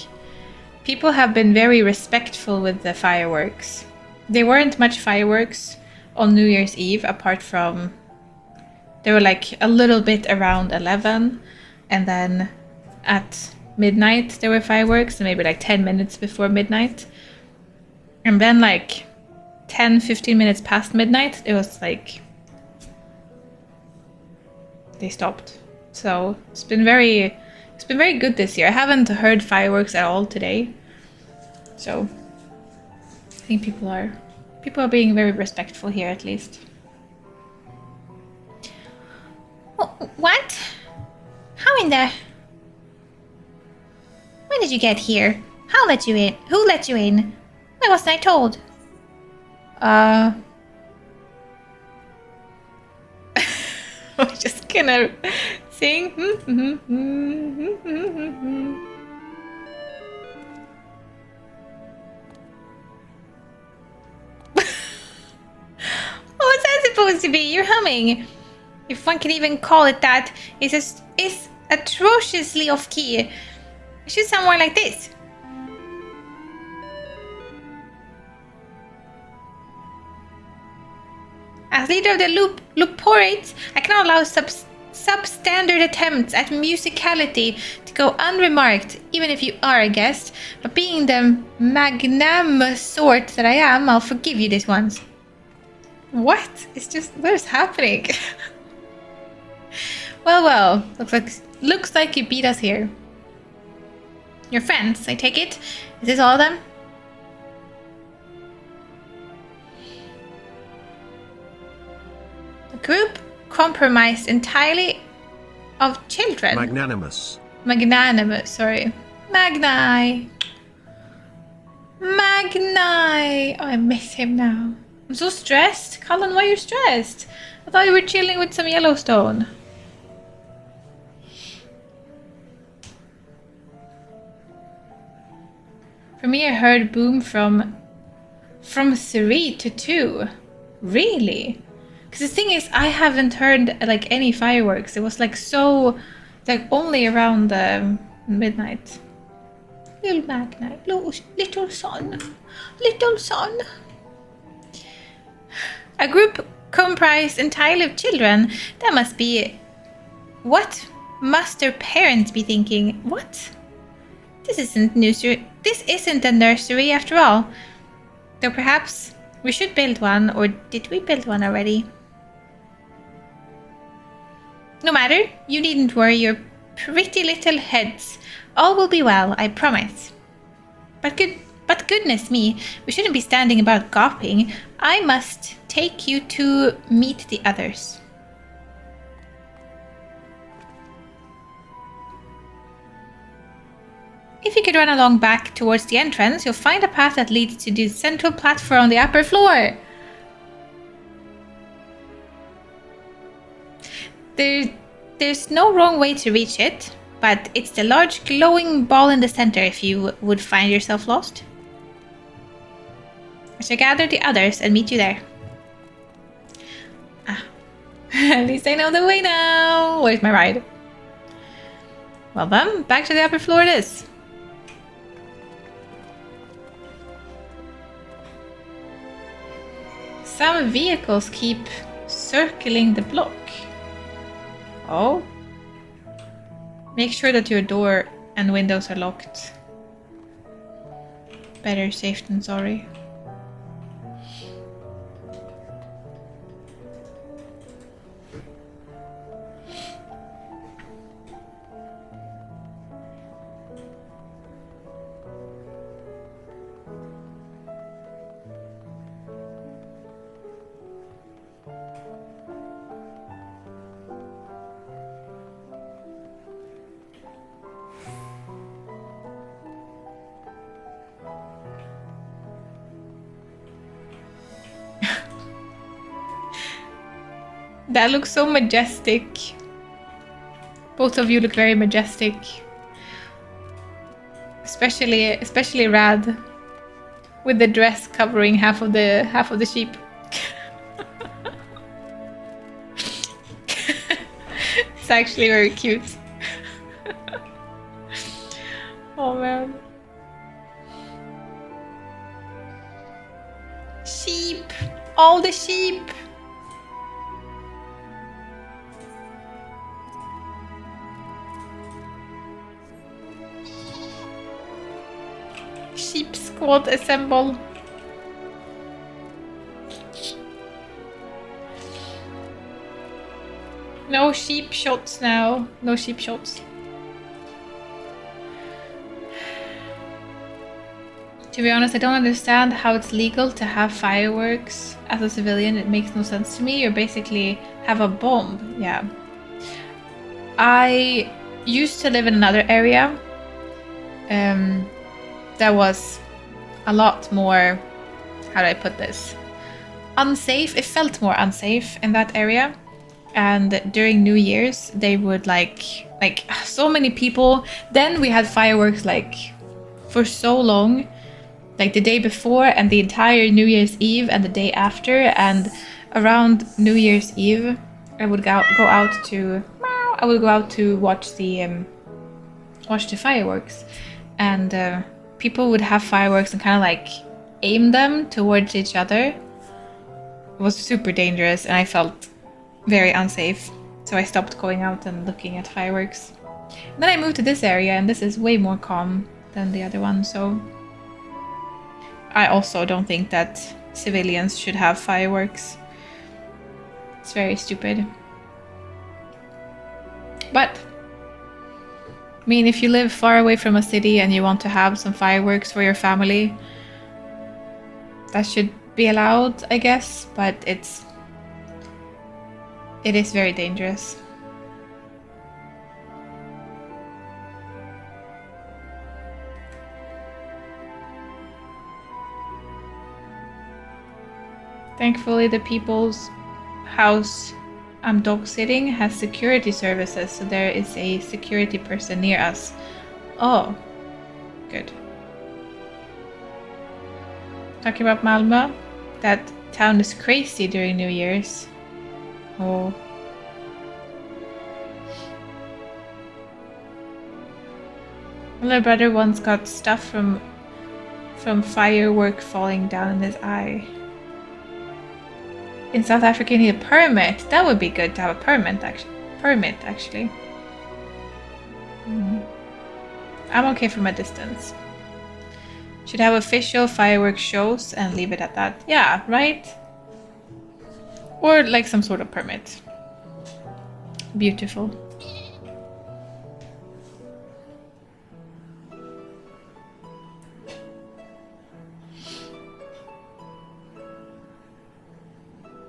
people have been very respectful with the fireworks. There weren't much fireworks on New Year's Eve, apart from there were like a little bit around 11, and then at midnight there were fireworks, maybe like 10 minutes before midnight. And then like 10-15 minutes past midnight, it was like they stopped. So it's been very good this year. I haven't heard fireworks at all today. So I think people are being very respectful here, at least. What? How in the... When did you get here? How let you in? Who let you in? Why wasn't I told? I'm just gonna sing. What's that supposed to be? You're humming. If one can even call it that, it's atrociously off key. It should sound more like this. As leader of the Luporates, I cannot allow substandard attempts at musicality to go unremarked, even if you are a guest. But being the magnanimous sort that I am, I'll forgive you this once. What? It's just, what is happening? Well, looks like you beat us here. Your friends, I take it? Is this all of them? The group comprised entirely of children. Magnanimous, sorry. Magni. Oh, I miss him now. I'm so stressed. Colin, why are you stressed? I thought you were chilling with some Yellowstone. For me, I heard boom from 3 to 2. Really? Because the thing is, I haven't heard like any fireworks. It was like so... like only around midnight. Little Magna, little son, little son. A group comprised entirely of children. That must be... What must their parents be thinking? What? This isn't nursery. This isn't a nursery after all. Though perhaps we should build one, or did we build one already? No matter, you needn't worry your pretty little heads. All will be well, I promise. But goodness me, we shouldn't be standing about gawping. I must take you to meet the others. If you could run along back towards the entrance, you'll find a path that leads to the central platform on the upper floor. There's no wrong way to reach it, but it's the large glowing ball in the center if you would find yourself lost. I shall gather the others and meet you there. Ah, at least I know the way now. Where's my ride? Well then, back to the upper floor it is. Some vehicles keep circling the block. Oh. Make sure that your door and windows are locked. Better safe than sorry. That looks so majestic. Both of you look very majestic. Especially Rad, with the dress covering half of the sheep. It's actually very cute. Oh man. Sheep! All the sheep! Sheep squad assemble. No sheep shots now. No sheep shots. To be honest, I don't understand how it's legal to have fireworks as a civilian. It makes no sense to me. You basically have a bomb. Yeah. I used to live in another area. That was a lot more, how do I put this? Unsafe. It felt more unsafe in that area. And during New Year's, they would like so many people. Then we had fireworks like for so long, like the day before and the entire New Year's Eve and the day after. And around New Year's Eve, I would go out to watch the fireworks, and people would have fireworks and kind of like aim them towards each other. It was super dangerous, and I felt very unsafe, so I stopped going out and looking at fireworks. And then I moved to this area, and this is way more calm than the other one, so I also don't think that civilians should have fireworks. It's very stupid. But I mean, if you live far away from a city and you want to have some fireworks for your family, that should be allowed, I guess, but it is very dangerous. Thankfully, the people's house I'm dog sitting has security services, so there is a security person near us. Oh, good. Talking about Malmö, that town is crazy during New Year's. Oh. My little brother once got stuff from firework falling down in his eye. In South Africa, you need a permit. That would be good to have a permit, actually. I'm okay from a distance. Should have official fireworks shows and leave it at that. Yeah, right? Or like some sort of permit. Beautiful.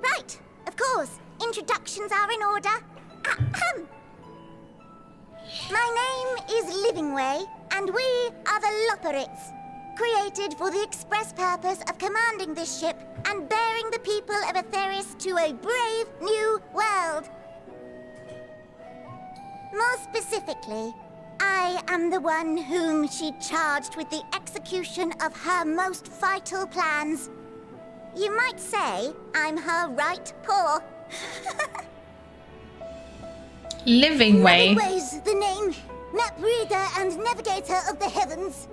Right, of course. Introductions are in order. Ahem. My name is Livingway, and we are the Loporits, created for the express purpose of commanding this ship and bearing the people of Atheris to a brave new world. More specifically, I am the one whom she charged with the execution of her most vital plans. You might say I'm her right paw. Livingway. Livingway's the name. Map reader and navigator of the heavens.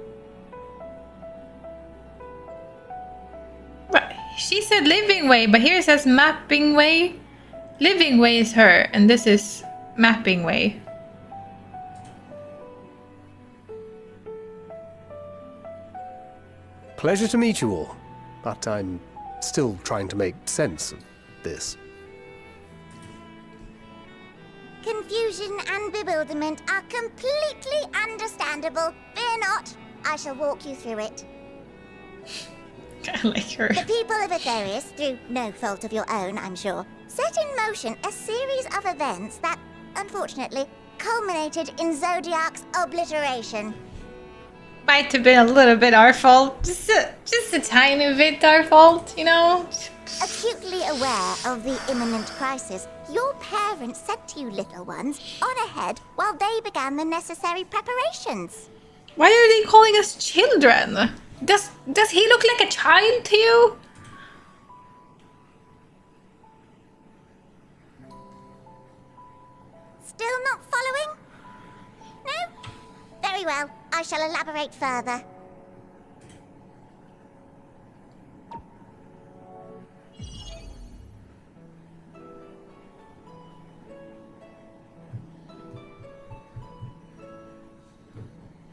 Right. She said Livingway, but here it says Mapping Way. Livingway is her, and this is Mapping Way. Pleasure to meet you all, but I'm still trying to make sense of this. Confusion and bewilderment are completely understandable. Fear not, I shall walk you through it. I like her. The people of Atheris, through no fault of your own, I'm sure, set in motion a series of events that, unfortunately, culminated in Zodiac's obliteration. Might have been a little bit our fault. Just a tiny bit our fault, you know? Acutely aware of the imminent crisis, your parents said to you little ones, on ahead while they began the necessary preparations. Why are they calling us children? Does he look like a child to you? Still not following? No? Very well, I shall elaborate further.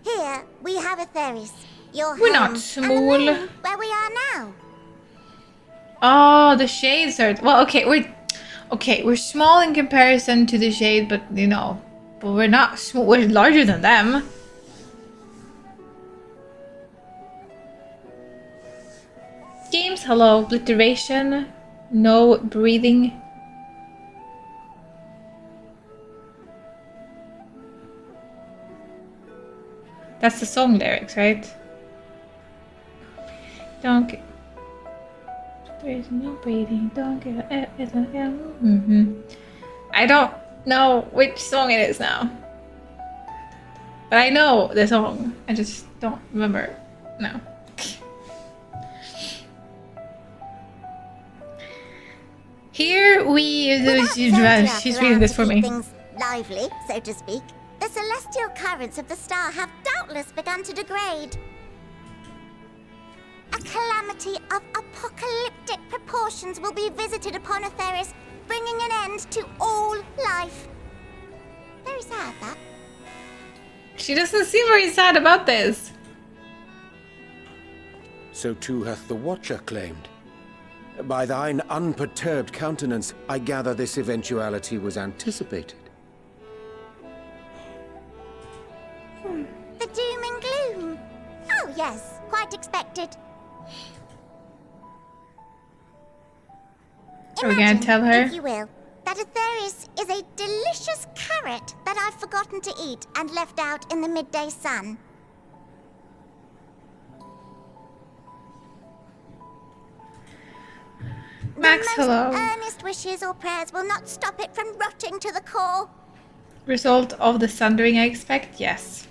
Here, we have Atheris, your We're home, not and the small. moon, where we are now. Oh, the shades are... Well, okay, we're small in comparison to the shade, but, you know... But we're not small. We're larger than them. Games, hello. Obliteration. No breathing. That's the song lyrics, right? Don't get... There's no breathing. Don't get... I don't know which song it is now. But I know the song. I just don't remember now. Here we... She's reading this for me. Things lively, so to speak. The celestial currents of the star have doubtless begun to degrade. A calamity of apocalyptic proportions will be visited upon Atheris, bringing an end to all life. Very sad, that. She doesn't seem very sad about this. So too hath the Watcher claimed. By thine unperturbed countenance, I gather this eventuality was anticipated. The doom and gloom. Oh yes, quite expected. Are we gonna tell her? If you will, that Atheris is a delicious carrot that I've forgotten to eat and left out in the midday sun. Max, the most hello. earnest wishes or prayers will not stop it from rotting to the core. Result of the sundering, I expect? Yes.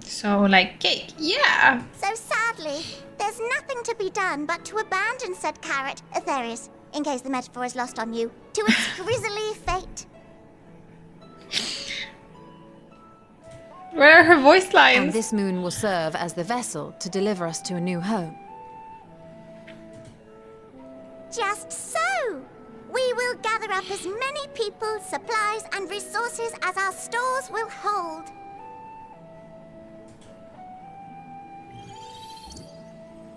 So, like, cake. Yeah. So sadly, there's nothing to be done but to abandon said carrot, Atheris, in case the metaphor is lost on you, to its grisly fate. Where are her voice And lines? this moon will serve as the vessel to deliver us to a new home. Just so! We will gather up as many people, supplies, and resources as our stores will hold.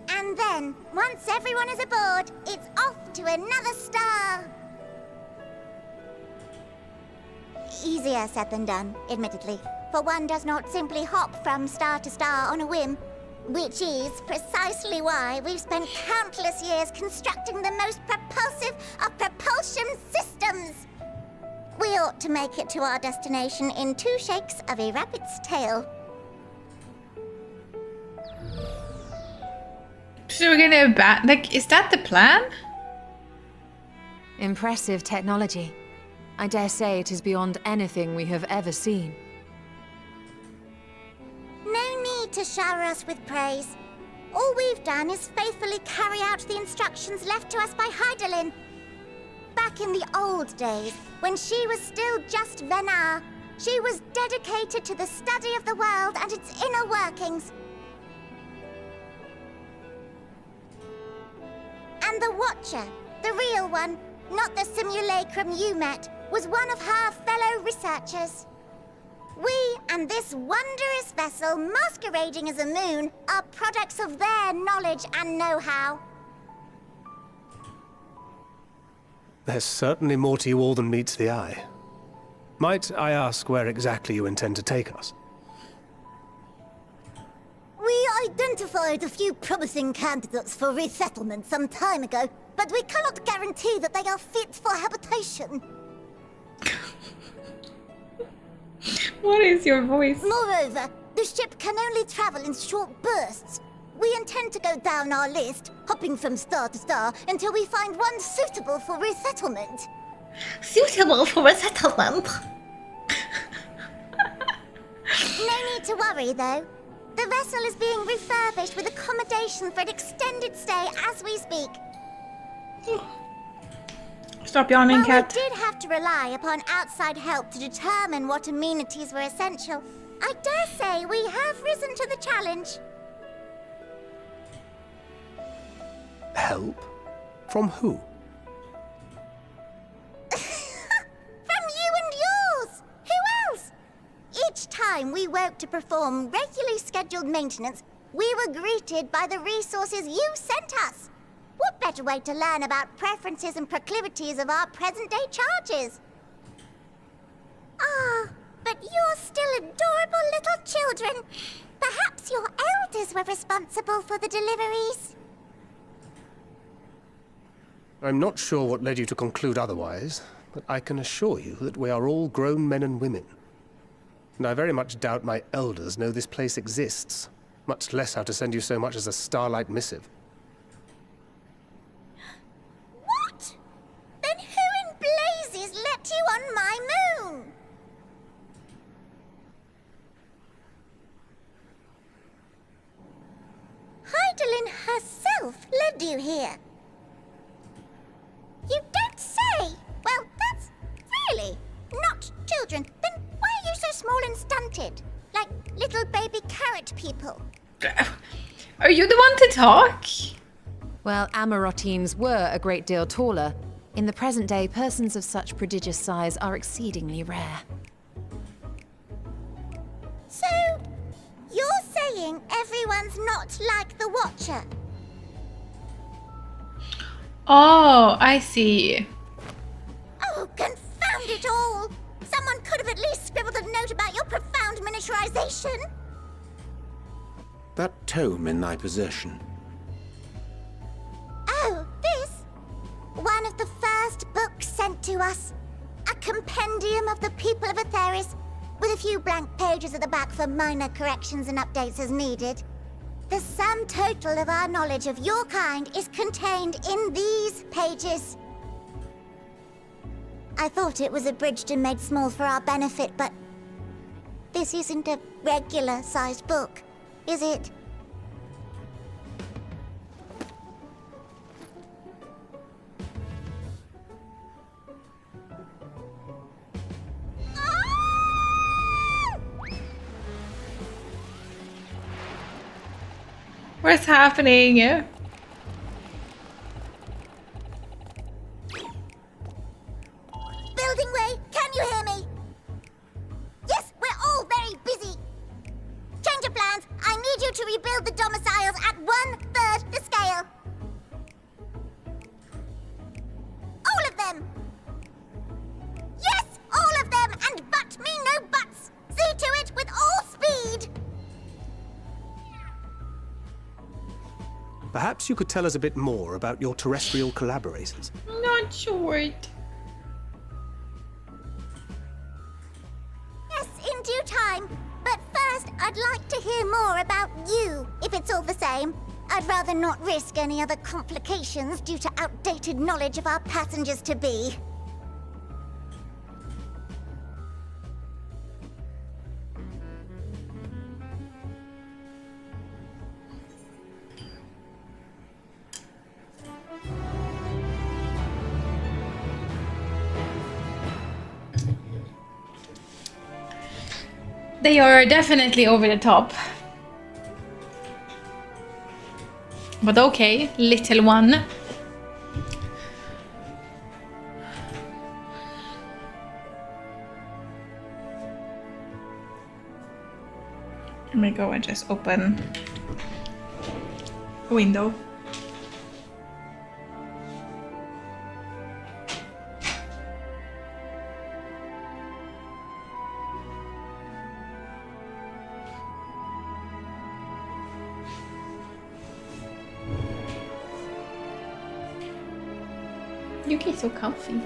And then, once everyone is aboard, it's off to another star. Easier said than done, admittedly, for one does not simply hop from star to star on a whim. Which is precisely why we've spent countless years constructing the most propulsive of propulsion systems. We ought to make it to our destination in 2 shakes of a rabbit's tail. So we're gonna like, is that the plan? Impressive technology. I dare say it is beyond anything we have ever seen. No need to shower us with praise. All we've done is faithfully carry out the instructions left to us by Hydaelyn. Back in the old days, when she was still just Venar, she was dedicated to the study of the world and its inner workings. And the Watcher, the real one, not the simulacrum you met, was one of her fellow researchers. We and this wondrous vessel masquerading as a moon are products of their knowledge and know-how. There's certainly more to you all than meets the eye. Might I ask where exactly you intend to take us? We identified a few promising candidates for resettlement some time ago, but we cannot guarantee that they are fit for habitation. What is your voice? Moreover, the ship can only travel in short bursts. We intend to go down our list, hopping from star to star, until we find one suitable for resettlement. Suitable for resettlement. No need to worry, though. The vessel is being refurbished with accommodation for an extended stay as we speak. Stop yawning, While cat. we did have to rely upon outside help to determine what amenities were essential, I dare say we have risen to the challenge. Help? From who? From you and yours! Who else? Each time we woke to perform regularly scheduled maintenance, we were greeted by the resources you sent us. What better way to learn about preferences and proclivities of our present-day charges? Ah, but you're still adorable little children. Perhaps your elders were responsible for the deliveries. I'm not sure what led you to conclude otherwise, but I can assure you that we are all grown men and women. And I very much doubt my elders know this place exists, much less how to send you so much as a starlight missive. What? Then who in blazes let you on my moon? Hydaelyn herself led you here. You don't say! Well, that's really not children. Then why are you so small and stunted? Like little baby carrot people. Are you the one to talk? Well, Amarotines were a great deal taller. In the present day, persons of such prodigious size are exceedingly rare. So, you're saying everyone's not like the Watcher? Oh, I see. Oh, confound it all! Someone could have at least scribbled a note about your profound miniaturization. That tome in thy possession. Oh, this? One of the first books sent to us. A compendium of the people of Aetheris, with a few blank pages at the back for minor corrections and updates as needed. The sum total of our knowledge of your kind is contained in these pages. I thought it was abridged and made small for our benefit, but this isn't a regular-sized book, is it? What's happening? Building way, can you hear me? Yes, we're all very busy. Change of plans. I need you to rebuild the domiciles at 1/3 the scale. All of them. Yes, all of them, and but me no buts. See to it with all speed. Perhaps you could tell us a bit more about your terrestrial collaborators. Not short. Yes, in due time. But first, I'd like to hear more about you, if it's all the same. I'd rather not risk any other complications due to outdated knowledge of our passengers-to-be. They are definitely over the top. But okay, little one. Let me go and just open a window. Yuki's so comfy.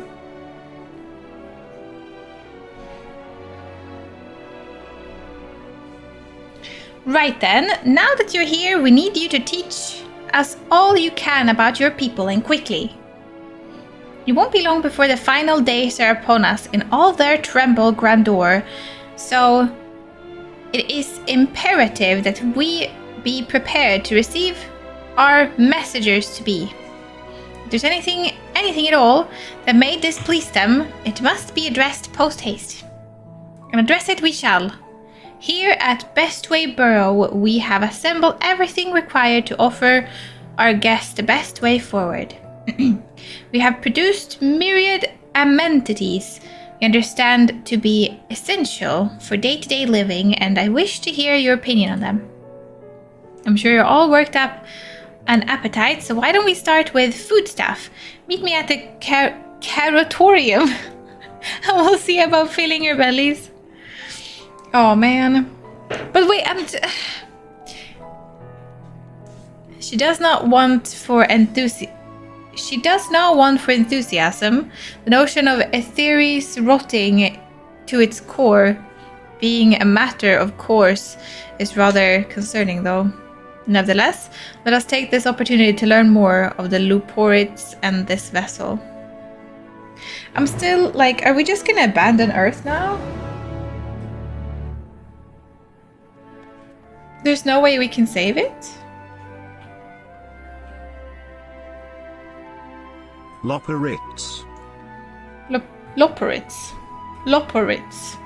Right then, now that you're here, we need you to teach us all you can about your people, and quickly. It won't be long before the final days are upon us in all their tremble grandeur, so it is imperative that we be prepared to receive our messengers to be. If there's anything at all that may displease them, it must be addressed post-haste. And address it we shall. Here at Bestway Borough, we have assembled everything required to offer our guests the best way forward. We have produced myriad amenities we understand to be essential for day-to-day living, and I wish to hear your opinion on them. I'm sure you're all worked up an appetite, so why don't we start with food stuff? Meet me at the Caratorium and we'll see about filling your bellies. Oh man. But wait, she does not want for enthusiasm. The notion of Aetheris rotting to its core being a matter of course is rather concerning though. Nevertheless, let us take this opportunity to learn more of the Luporids and this vessel. I'm still like, are we just gonna abandon Earth now? There's no way we can save it? Loporids. Loporids. Loporids.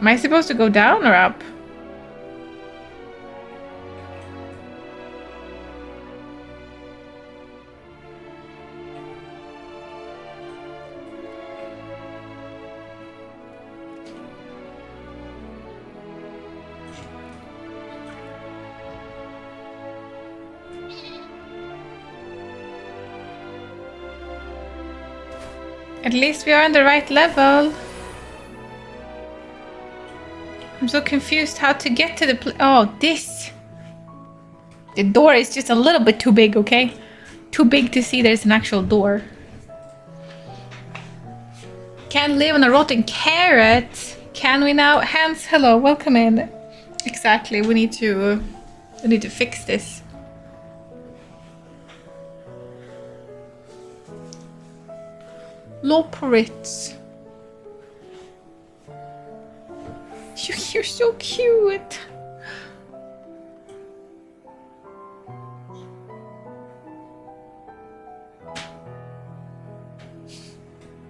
Am I supposed to go down or up? At least we are on the right level. I'm so confused how to get to the oh, this. The door is just a little bit too big, okay? Too big to see there's an actual door. Can't live on a rotten carrot. Can we now? Hans, hello, welcome in. Exactly, we need to fix this. Loporits. You're so cute.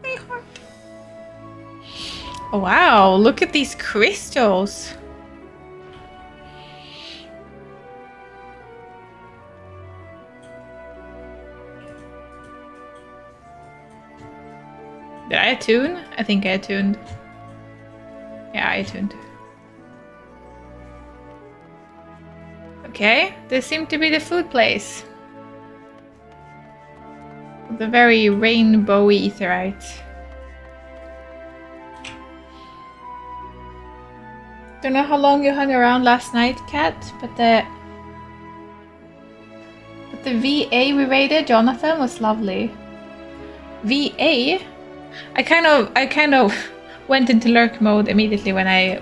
My heart. Oh, wow, look at these crystals. Did I attune? I think I attuned. Yeah, I attuned. Okay, this seemed to be the food place. The very rainbowy etherite. Don't know how long you hung around last night, Kat, but the VA we raided, Jonathan, was lovely. VA? I kind of went into lurk mode immediately when I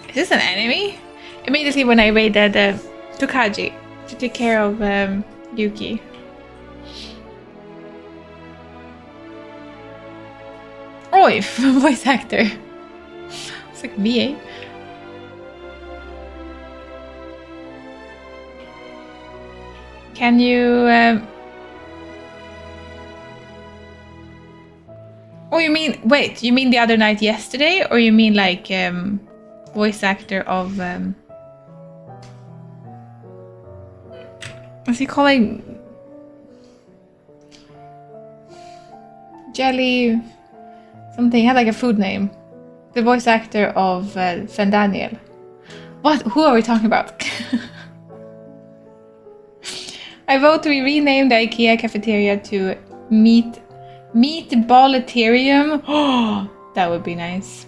Is this an enemy? Immediately when I raided Tokaji to take care of Yuki. Oh, voice actor. It's like VA. Can you? Oh, you mean wait? You mean the other night yesterday, or you mean like voice actor of? What's he calling? Jelly. Something. He had like a food name. The voice actor of Fandaniel. What? Who are we talking about? I vote we rename the IKEA cafeteria to Meatballetarium. Oh, that would be nice.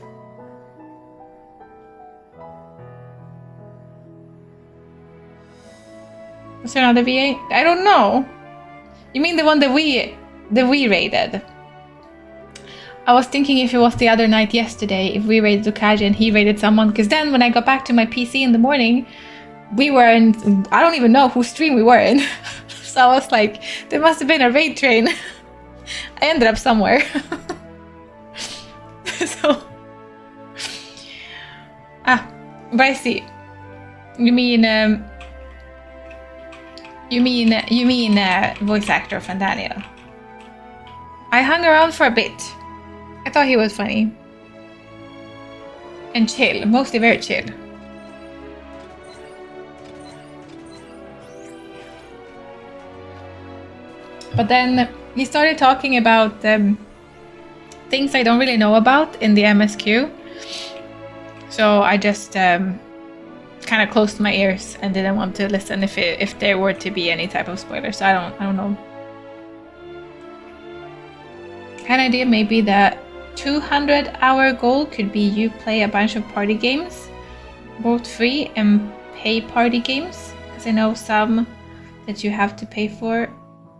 Was there another VA? I don't know. You mean the one that we raided? I was thinking if it was the other night yesterday, if we raided Tokaji and he raided someone, because then when I got back to my PC in the morning, we were in, I don't even know whose stream we were in. So I was like, there must have been a raid train. I ended up somewhere. So, but I see. You mean voice actor from Daniel. I hung around for a bit. I thought he was funny. And chill, mostly very chill. But then he started talking about things I don't really know about in the MSQ. So I just kind of closed my ears and didn't want to listen if there were to be any type of spoilers. So I don't know. An idea maybe the 200-hour goal could be you play a bunch of party games, both free and pay party games. Because I know some that you have to pay for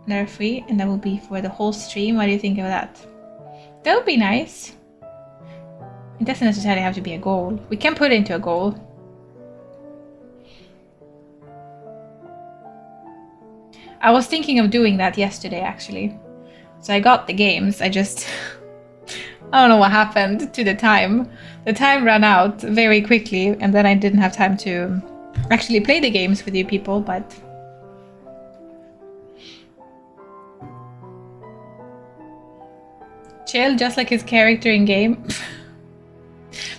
that are free, and that will be for the whole stream. What do you think of that? That would be nice. It doesn't necessarily have to be a goal. We can put it into a goal. I was thinking of doing that yesterday, actually. So I got the games. I just... I don't know what happened to the time. The time ran out very quickly, and then I didn't have time to actually play the games with you people, but... Chill, just like his character in game.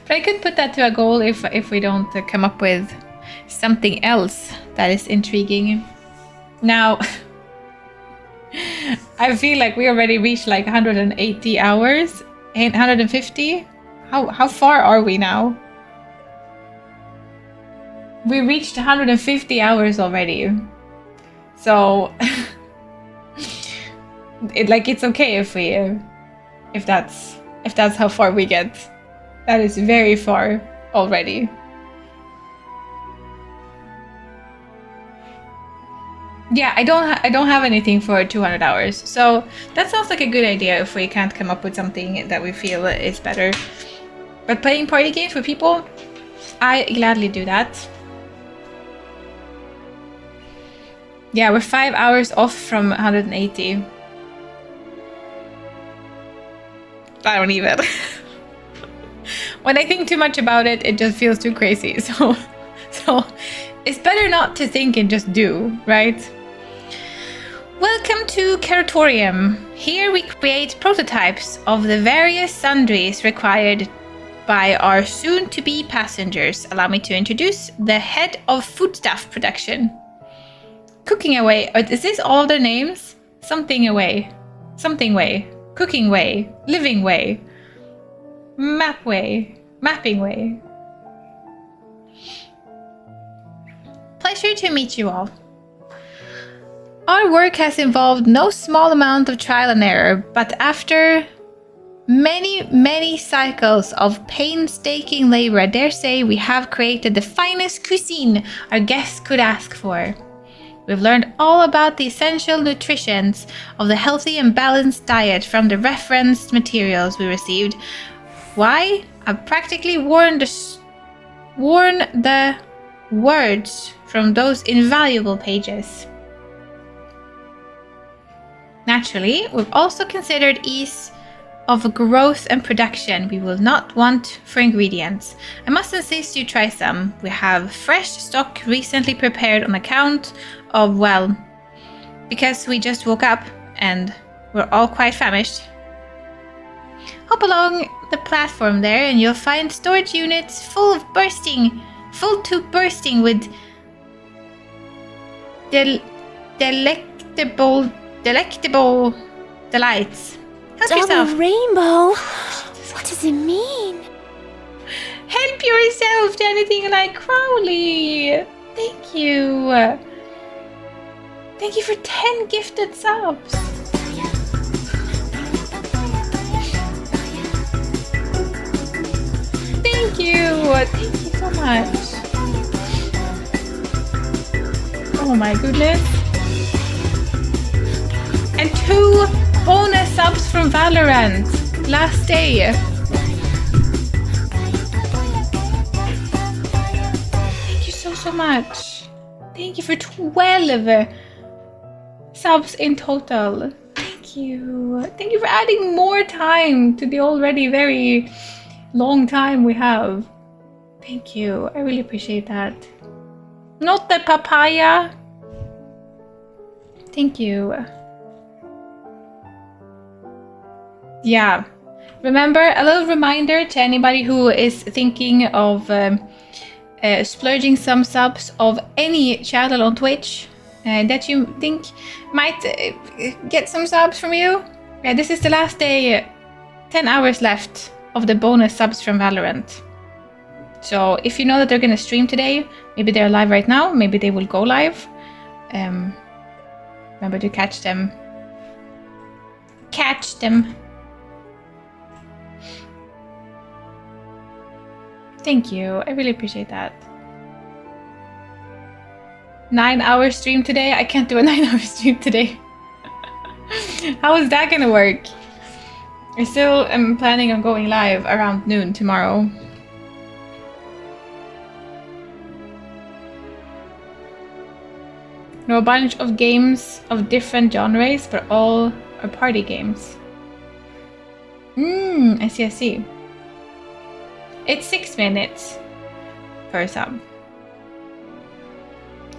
But I could put that to a goal if we don't come up with something else that is intriguing. Now, I feel like we already reached like 180 hours, 150. How far are we now? We reached 150 hours already. So, it's okay if that's how far we get. That is very far already. Yeah, I don't have anything for 200 hours. So that sounds like a good idea if we can't come up with something that we feel is better. But playing party games with people, I gladly do that. Yeah, we're 5 hours off from 180. I don't even. When I think too much about it, it just feels too crazy. So it's better not to think and just do, right? Welcome to Keratorium. Here we create prototypes of the various sundries required by our soon-to-be passengers. Allow me to introduce the head of foodstuff production. Cooking away. Is this all their names? Something away. Something way. Cooking way. Living way. Map way. Mapping way. Pleasure to meet you all. Our work has involved no small amount of trial and error, but after many cycles of painstaking labor, I dare say we have created the finest cuisine our guests could ask for. We've learned all about the essential nutritions of the healthy and balanced diet from the referenced materials we received. Why? I've practically worn the words from those invaluable pages. Naturally, we've also considered ease of growth and production. We will not want for ingredients. I must insist you try some. We have fresh stock recently prepared on account of, well, because we just woke up and we're all quite famished. Hop along the platform there and you'll find storage units full to bursting with delectable delights. Help yourself. Double rainbow? What does it mean? Help yourself to anything like Crowley. Thank you. Thank you for 10 gifted subs. Thank you. Thank you so much. Oh my goodness. And 2 bonus subs from Valorant last day. Thank you so much. Thank you for 12 subs in total. Thank you. Thank you for adding more time to the already very long time we have. Thank you. I really appreciate that. Not the papaya. Thank you. Yeah, remember, a little reminder to anybody who is thinking of splurging some subs of any channel on Twitch that you think might get some subs from you. Yeah, this is the last day, 10 hours left of the bonus subs from Valorant. So if you know that they're gonna stream today, maybe they're live right now, maybe they will go live. Remember to catch them. Catch them. Thank you. I really appreciate that. 9-hour stream today? I can't do a 9-hour stream today. How is that gonna work? I still am planning on going live around noon tomorrow. Know a bunch of games of different genres, but all are party games. I see. It's 6 minutes per sub.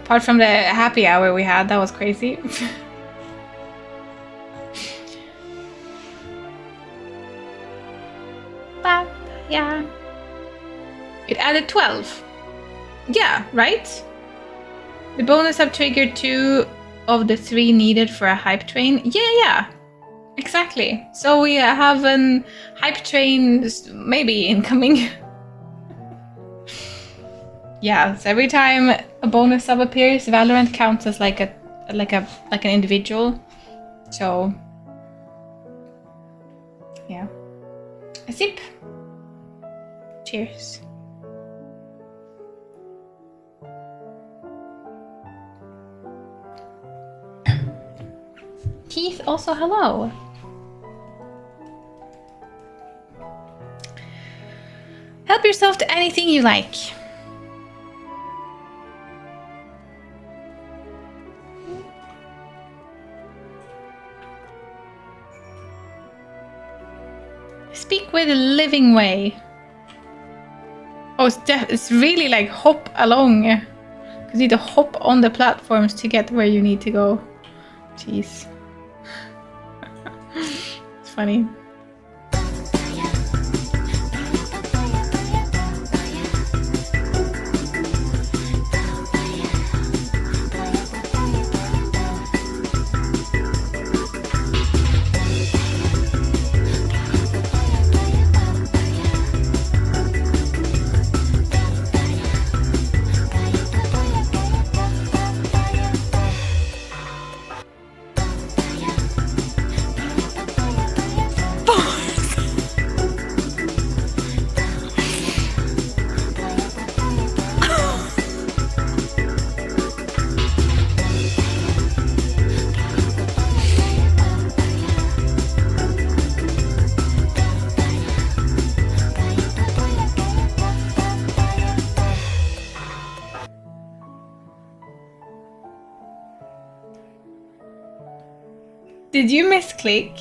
Apart from the happy hour we had, that was crazy. But, yeah. It added 12. Yeah, right? The bonus sub triggered 2 of the 3 needed for a hype train. Yeah. Exactly. So we have an hype train maybe incoming. Yeah, so every time a bonus sub appears, Valorant counts as like an individual. So yeah. A sip. Cheers. Keith, also hello. Help yourself to anything you like. Speak with a living way. Oh, it's really like hop along. You need to hop on the platforms to get where you need to go. Jeez. funny. Did you misclick?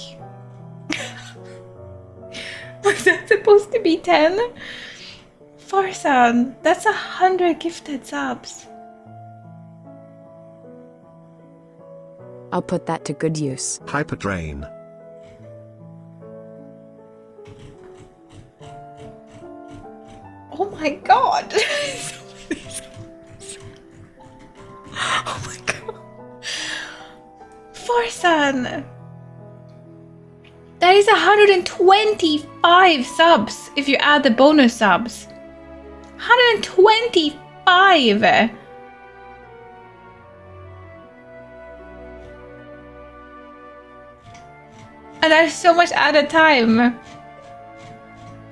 Was that supposed to be 10? Farsan, that's 100 gifted subs. I'll put that to good use. Hypertrain. Oh my god. Oh my god. Farsan. That is 125 subs if you add the bonus subs. 125. And there's so much added time.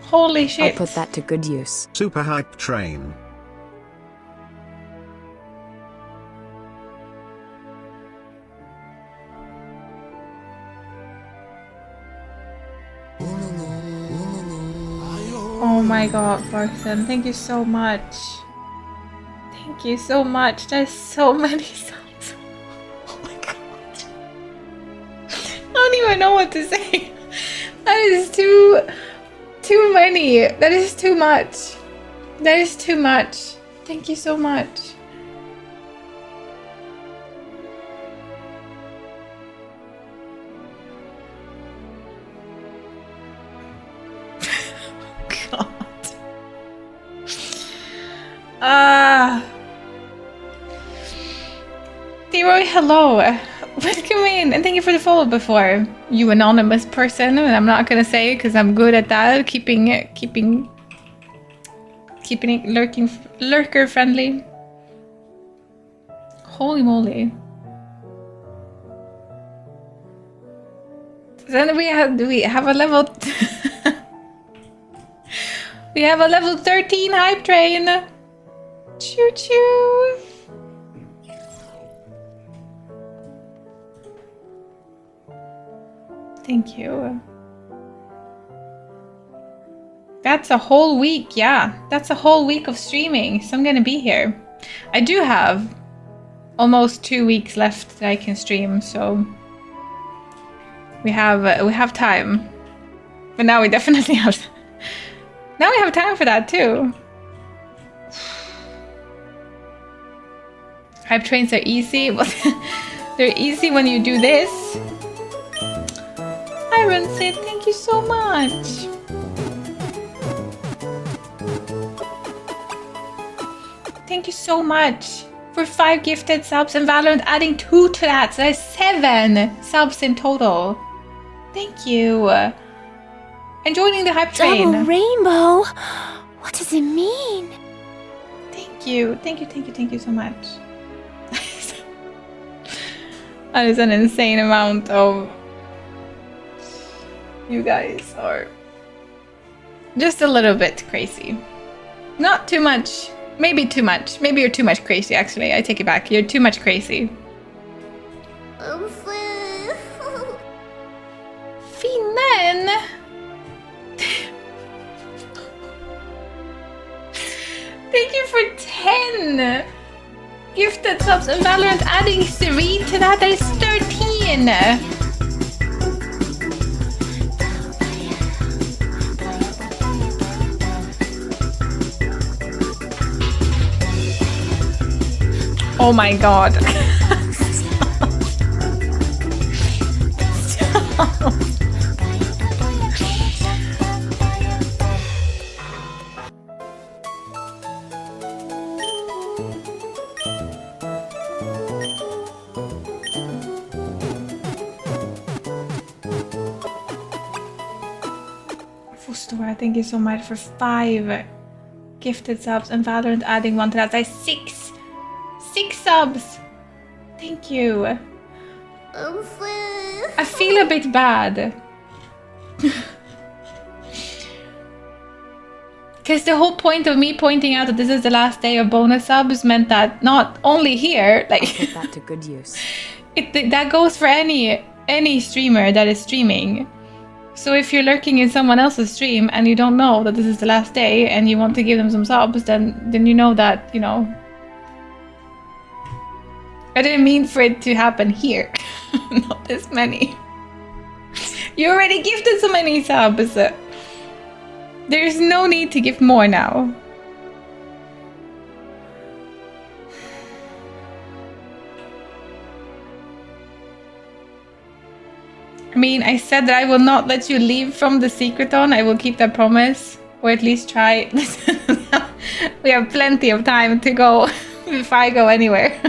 Holy shit. I'll put that to good use. Super hype train. Oh my god, Barton, thank you so much. Thank you so much. There's so many songs. Oh my god. I don't even know what to say. That is too many. That is too much. That is too much. Thank you so much. Leroy, hello. Welcome in, and thank you for the follow before. You anonymous person, and I'm not gonna say it because I'm good at that. Keeping it lurker friendly. Holy moly. Then we have a level we have a level 13 hype train. Choo choo. Thank you. That's a whole week, yeah. That's a whole week of streaming, so I'm gonna be here. I do have almost 2 weeks left that I can stream, so we have time. But now we definitely have. Now we have time for that too. Hype trains are easy. They're easy when you do this. Iron Sid, thank you so much. Thank you so much for 5 gifted subs and Valorant adding 2 to that. So that's 7 subs in total. Thank you. And joining the hype train. Double rainbow? What does it mean? Thank you. Thank you so much. That is an insane amount of... You guys are just a little bit crazy. Not too much. Maybe too much. Maybe you're too much crazy, actually. I take it back. You're too much crazy. Finnen! Thank you for 10 gifted subs and Valorant adding 3 to that. That is 13. Oh my god. Stop. Stora, thank you so much for 5 gifted subs, and Valorant adding 1 to that. That's 6 subs. Thank you. I feel a bit bad. Because the whole point of me pointing out that this is the last day of bonus subs meant that not only here, like Put that to good use. that goes for any streamer that is streaming. So if you're lurking in someone else's stream and you don't know that this is the last day and you want to give them some subs, then you know that, you know. I didn't mean for it to happen here. Not this many. You already gifted so many subs. There's no need to give more now. I mean, I said that I will not let you leave from the secreton. I will keep that promise. Or at least try. We have plenty of time to go if I go anywhere.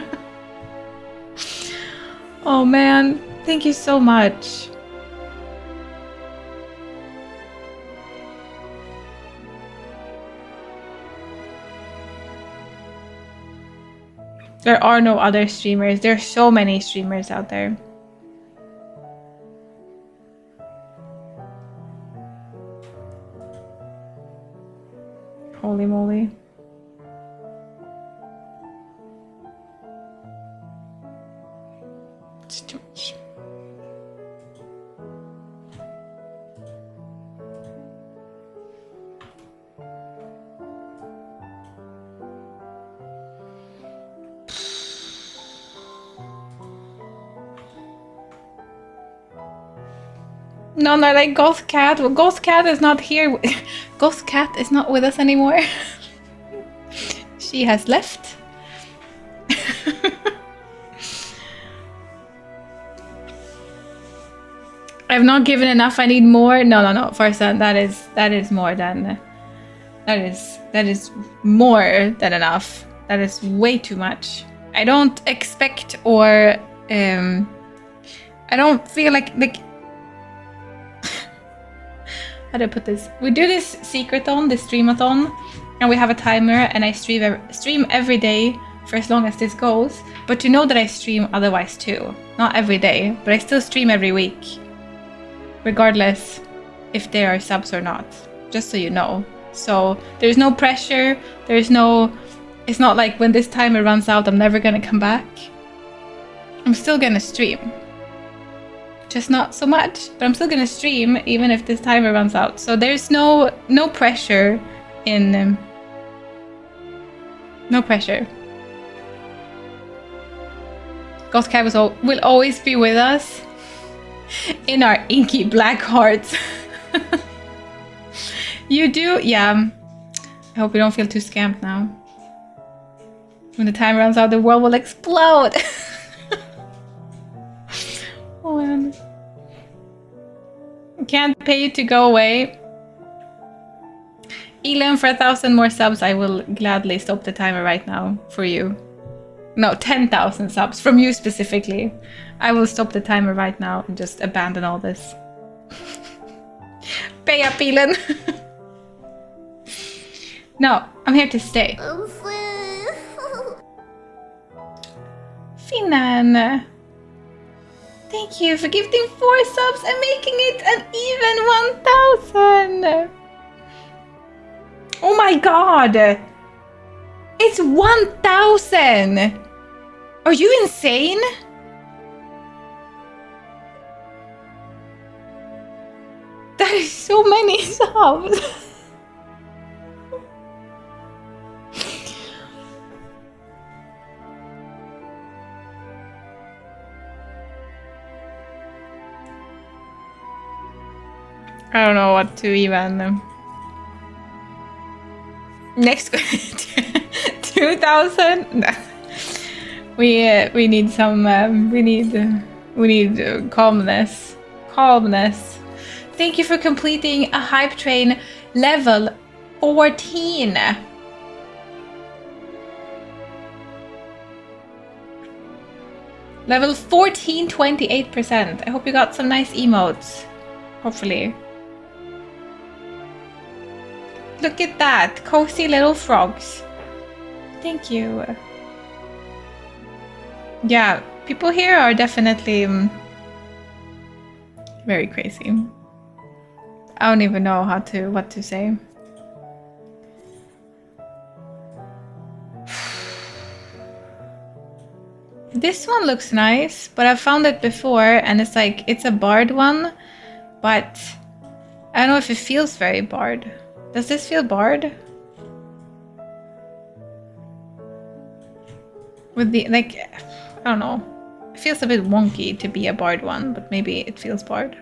Oh man, thank you so much. There are no other streamers. There are so many streamers out there. Holy moly. It's too much. No, like Ghost Cat. Well, Ghost Cat is not here. Ghost Cat is not with us anymore. She has left. I've not given enough. I need more. No. Farsan, that is more than that is more than enough. That is way too much. I don't expect or I don't feel like how do I put this? We do this secreton, this streamathon, and we have a timer, and I stream every day for as long as this goes. But you know that I stream otherwise too. Not every day, but I still stream every week. Regardless if there are subs or not. Just so you know. So there's no pressure. It's not like when this timer runs out, I'm never gonna come back. I'm still gonna stream. Just not so much, but I'm still gonna stream even if this timer runs out. So there's no pressure in no pressure. Ghost Cat will always be with us in our inky black hearts. You do? Yeah. I hope you don't feel too scammed now. When the time runs out, the world will explode. Oh man. I can't pay you to go away. Elon, for 1,000 more subs, I will gladly stop the timer right now for you. No, 10,000 subs from you specifically. I will stop the timer right now and just abandon all this. Pay up, Elon. No, I'm here to stay. Finan. Thank you for gifting 4 subs and making it an even 1,000. Oh my god. It's 1,000. Are you insane? That is so many subs. I don't know what to even. Next 2,000. No. We need some. We need calmness. Calmness. Thank you for completing a hype train level 14. Level 14, 28%. I hope you got some nice emotes. Hopefully. Look at that. Cozy little frogs. Thank you. Yeah, people here are definitely very crazy. I don't even know what to say. This one looks nice, but I've found it before and it's like, it's a barred one, but I don't know if it feels very barred. Does this feel barred? With the, like, I don't know. It feels a bit wonky to be a barred one, but maybe it feels barred.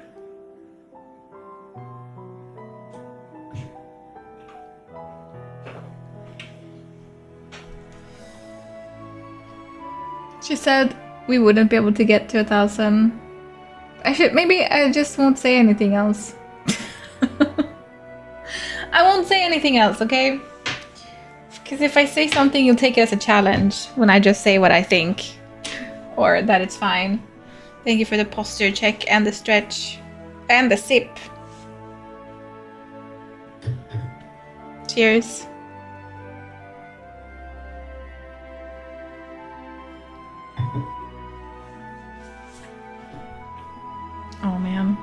She said we wouldn't be able to get to 1,000. Maybe I just won't say anything else. I won't say anything else, okay? Because if I say something, you'll take it as a challenge when I just say what I think. Or that it's fine. Thank you for the posture check and the stretch. And the sip. Cheers. Oh man.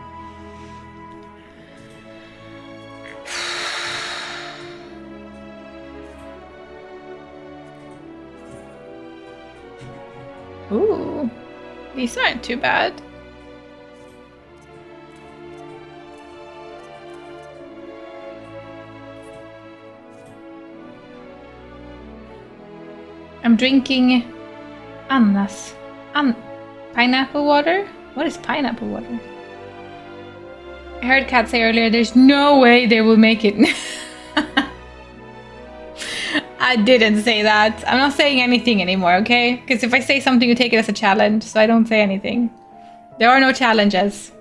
Ooh, these aren't too bad. I'm drinking pineapple water? What is pineapple water? I heard Kat say earlier, there's no way they will make it. I didn't say that. I'm not saying anything anymore, okay? Because if I say something, you take it as a challenge, so I don't say anything. There are no challenges.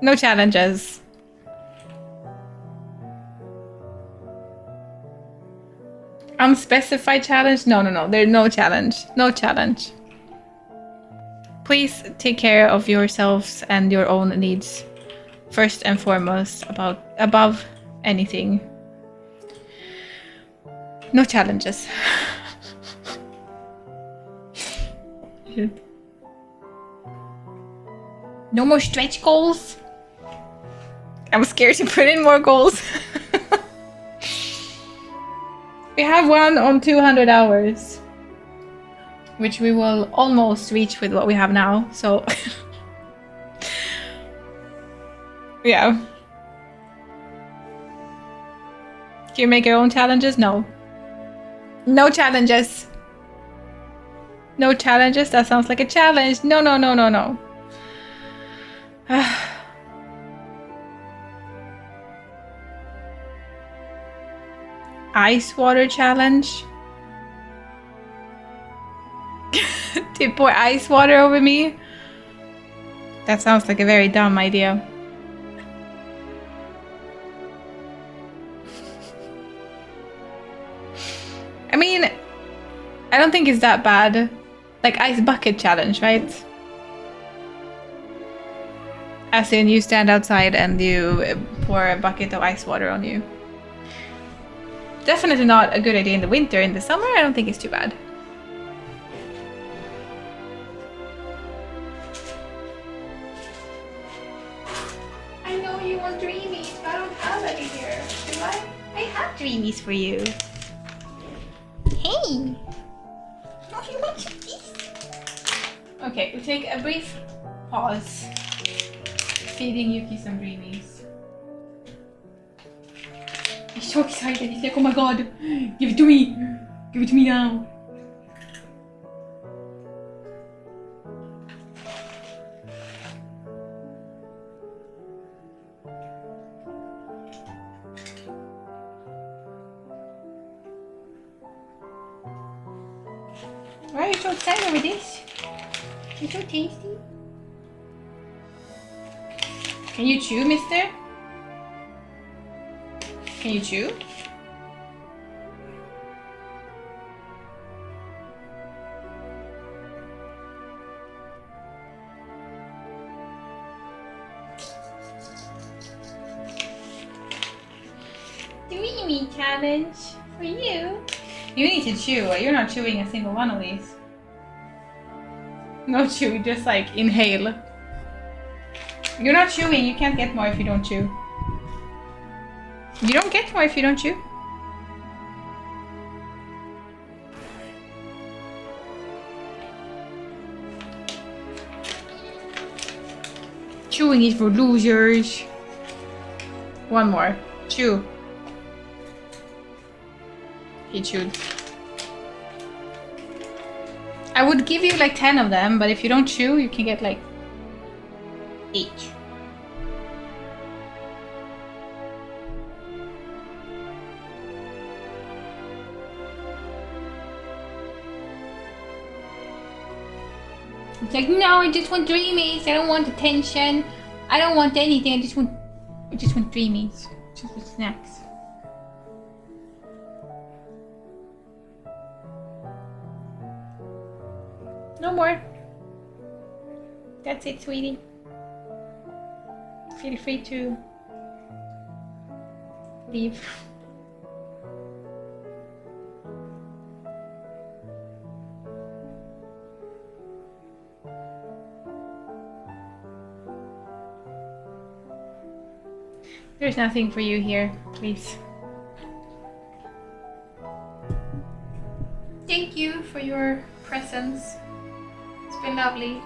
No challenges. Unspecified challenge? No. There's no challenge. No challenge. Please take care of yourselves and your own needs. First and foremost, above anything. No challenges. No more stretch goals. I'm scared to put in more goals. We have one on 200 hours, which we will almost reach with what we have now, so yeah. Can you make your own challenges? No. No challenges. No challenges? That sounds like a challenge. No. Ice water challenge? To pour ice water over me? That sounds like a very dumb idea. I mean, I don't think it's that bad. Like ice bucket challenge, right? As in you stand outside and you pour a bucket of ice water on you. Definitely not a good idea in the winter. In the summer, I don't think it's too bad. I know you want dreamies, but I don't have any here. Do I? I have dreamies for you. Hey! Oh, you want these? Okay, we take a brief pause. Feeding Yuki some dreamies. He's so excited. He's like, oh my god, give it to me. Give it to me now. Why are you so excited with this? It's so tasty. Can you chew, mister? Can you chew? Dreamy challenge for you. You need to chew. You're not chewing a single one of these. No chew, just like inhale. You're not chewing. You can't get more if you don't chew. You don't get more if you don't chew. Chewing is for losers. One more. Chew. He chewed. I would give you like 10 of them, but if you don't chew, you can get like 8. It's like, no, I just want dreamies. I don't want attention. I don't want anything. I just want dreamies. Just with snacks. No more. That's it, sweetie. Feel free to leave. There's nothing for you here, please. Thank you for your presence. It's been lovely.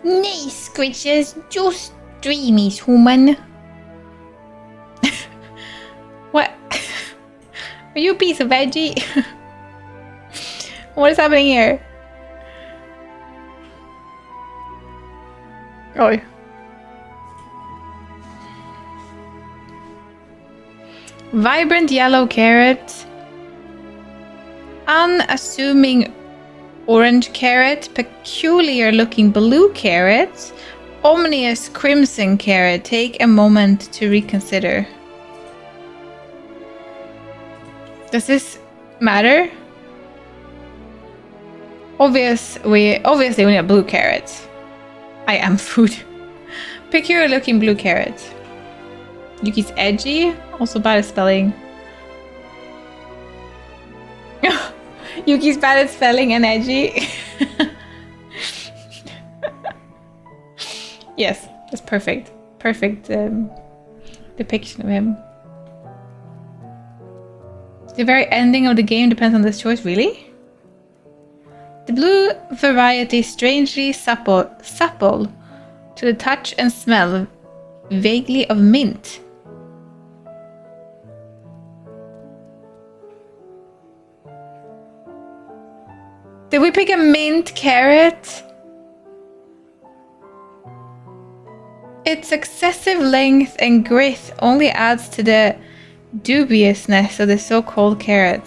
Nice, Squitches. Just dreamies, human. What? Are you a piece of veggie? What is happening here? Oh. Vibrant yellow carrot. Unassuming orange carrot. Peculiar looking blue carrot. Ominous crimson carrot. Take a moment to reconsider. Does this matter? Obviously we need blue carrots. I am food. Peculiar looking blue carrot. Yuki's edgy. Also bad at spelling. Yuki's bad at spelling and edgy. Yes, that's perfect. Perfect depiction of him. The very ending of the game depends on this choice, really? The blue variety is strangely supple to the touch and smell, vaguely of mint. Did we pick a mint carrot? Its excessive length and grit only adds to the dubiousness of the so-called carrot.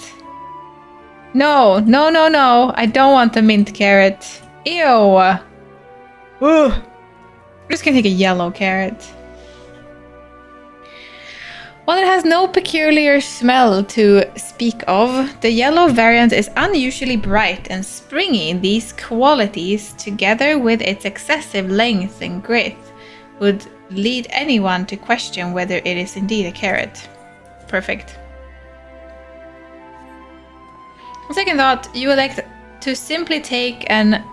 No, no, no, no. I don't want the mint carrot. Ew. Ugh. I'm just gonna take a yellow carrot. While it has no peculiar smell to speak of, the yellow variant is unusually bright and springy. These qualities, together with its excessive length and grit, would lead anyone to question whether it is indeed a carrot. Perfect. On second thought, you elect to simply take an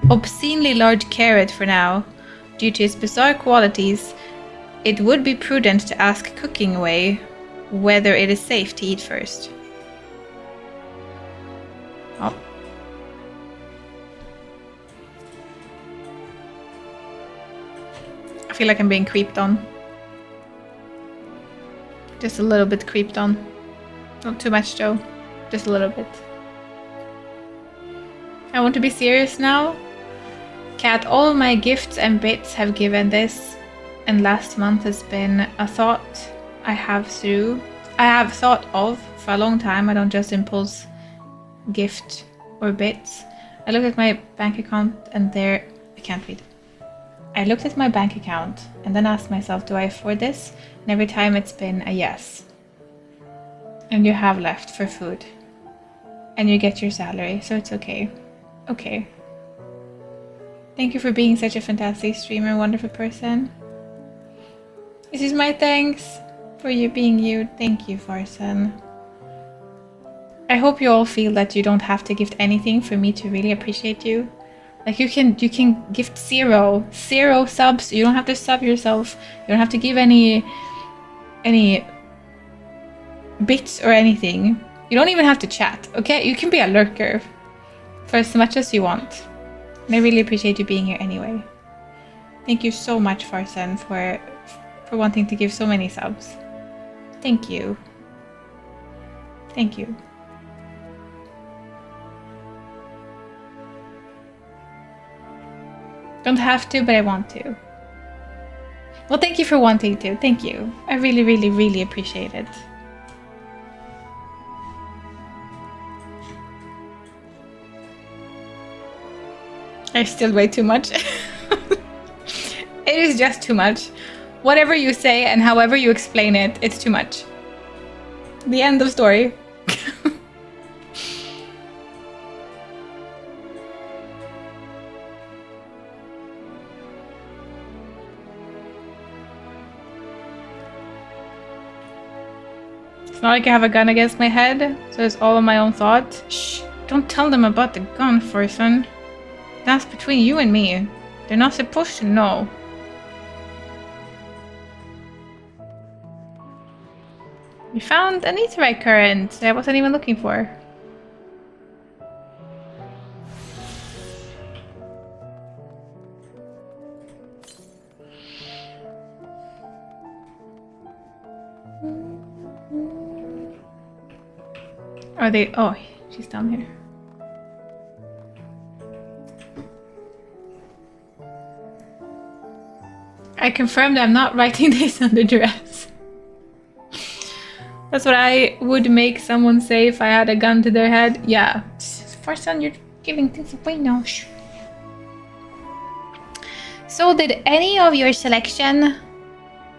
obscenely large carrot for now. Due to its bizarre qualities, it would be prudent to ask Cooking Away whether it is safe to eat first. Oh. I feel like I'm being creeped on. Just a little bit creeped on. Not too much though. Just a little bit. I want to be serious now. Cat, all my gifts and bits have given this, and last month has been a thought I have thought of for a long time. I don't just impulse gift or bits. I looked at my bank account and there... I can't read. I looked at my bank account and then asked myself, do I afford this? And every time it's been a yes. And you have left for food. And you get your salary, so it's okay. Okay. Thank you for being such a fantastic streamer, wonderful person. This is my thanks for you being you. Thank you, Farson. I hope you all feel that you don't have to gift anything for me to really appreciate you. Like you can gift zero subs. You don't have to sub yourself. You don't have to give any bits or anything. You don't even have to chat, okay? You can be a lurker for as much as you want. And I really appreciate you being here anyway. Thank you so much, Farson, for wanting to give so many subs. Thank you. Thank you. Don't have to, but I want to. Well, thank you for wanting to. Thank you. I really, really, really appreciate it. I still weigh too much. It is just too much. Whatever you say and however you explain it, it's too much. The end of story. It's not like I have a gun against my head, so it's all of my own thought. Shh, don't tell them about the gun, Forson. That's between you and me. They're not supposed to know. We found an etherite current that I wasn't even looking for. Are they? Oh, she's down here. I confirmed I'm not writing this under duress. That's what I would make someone say if I had a gun to their head. Yeah. Farson, you're giving things away now. Shh. So did any of your selection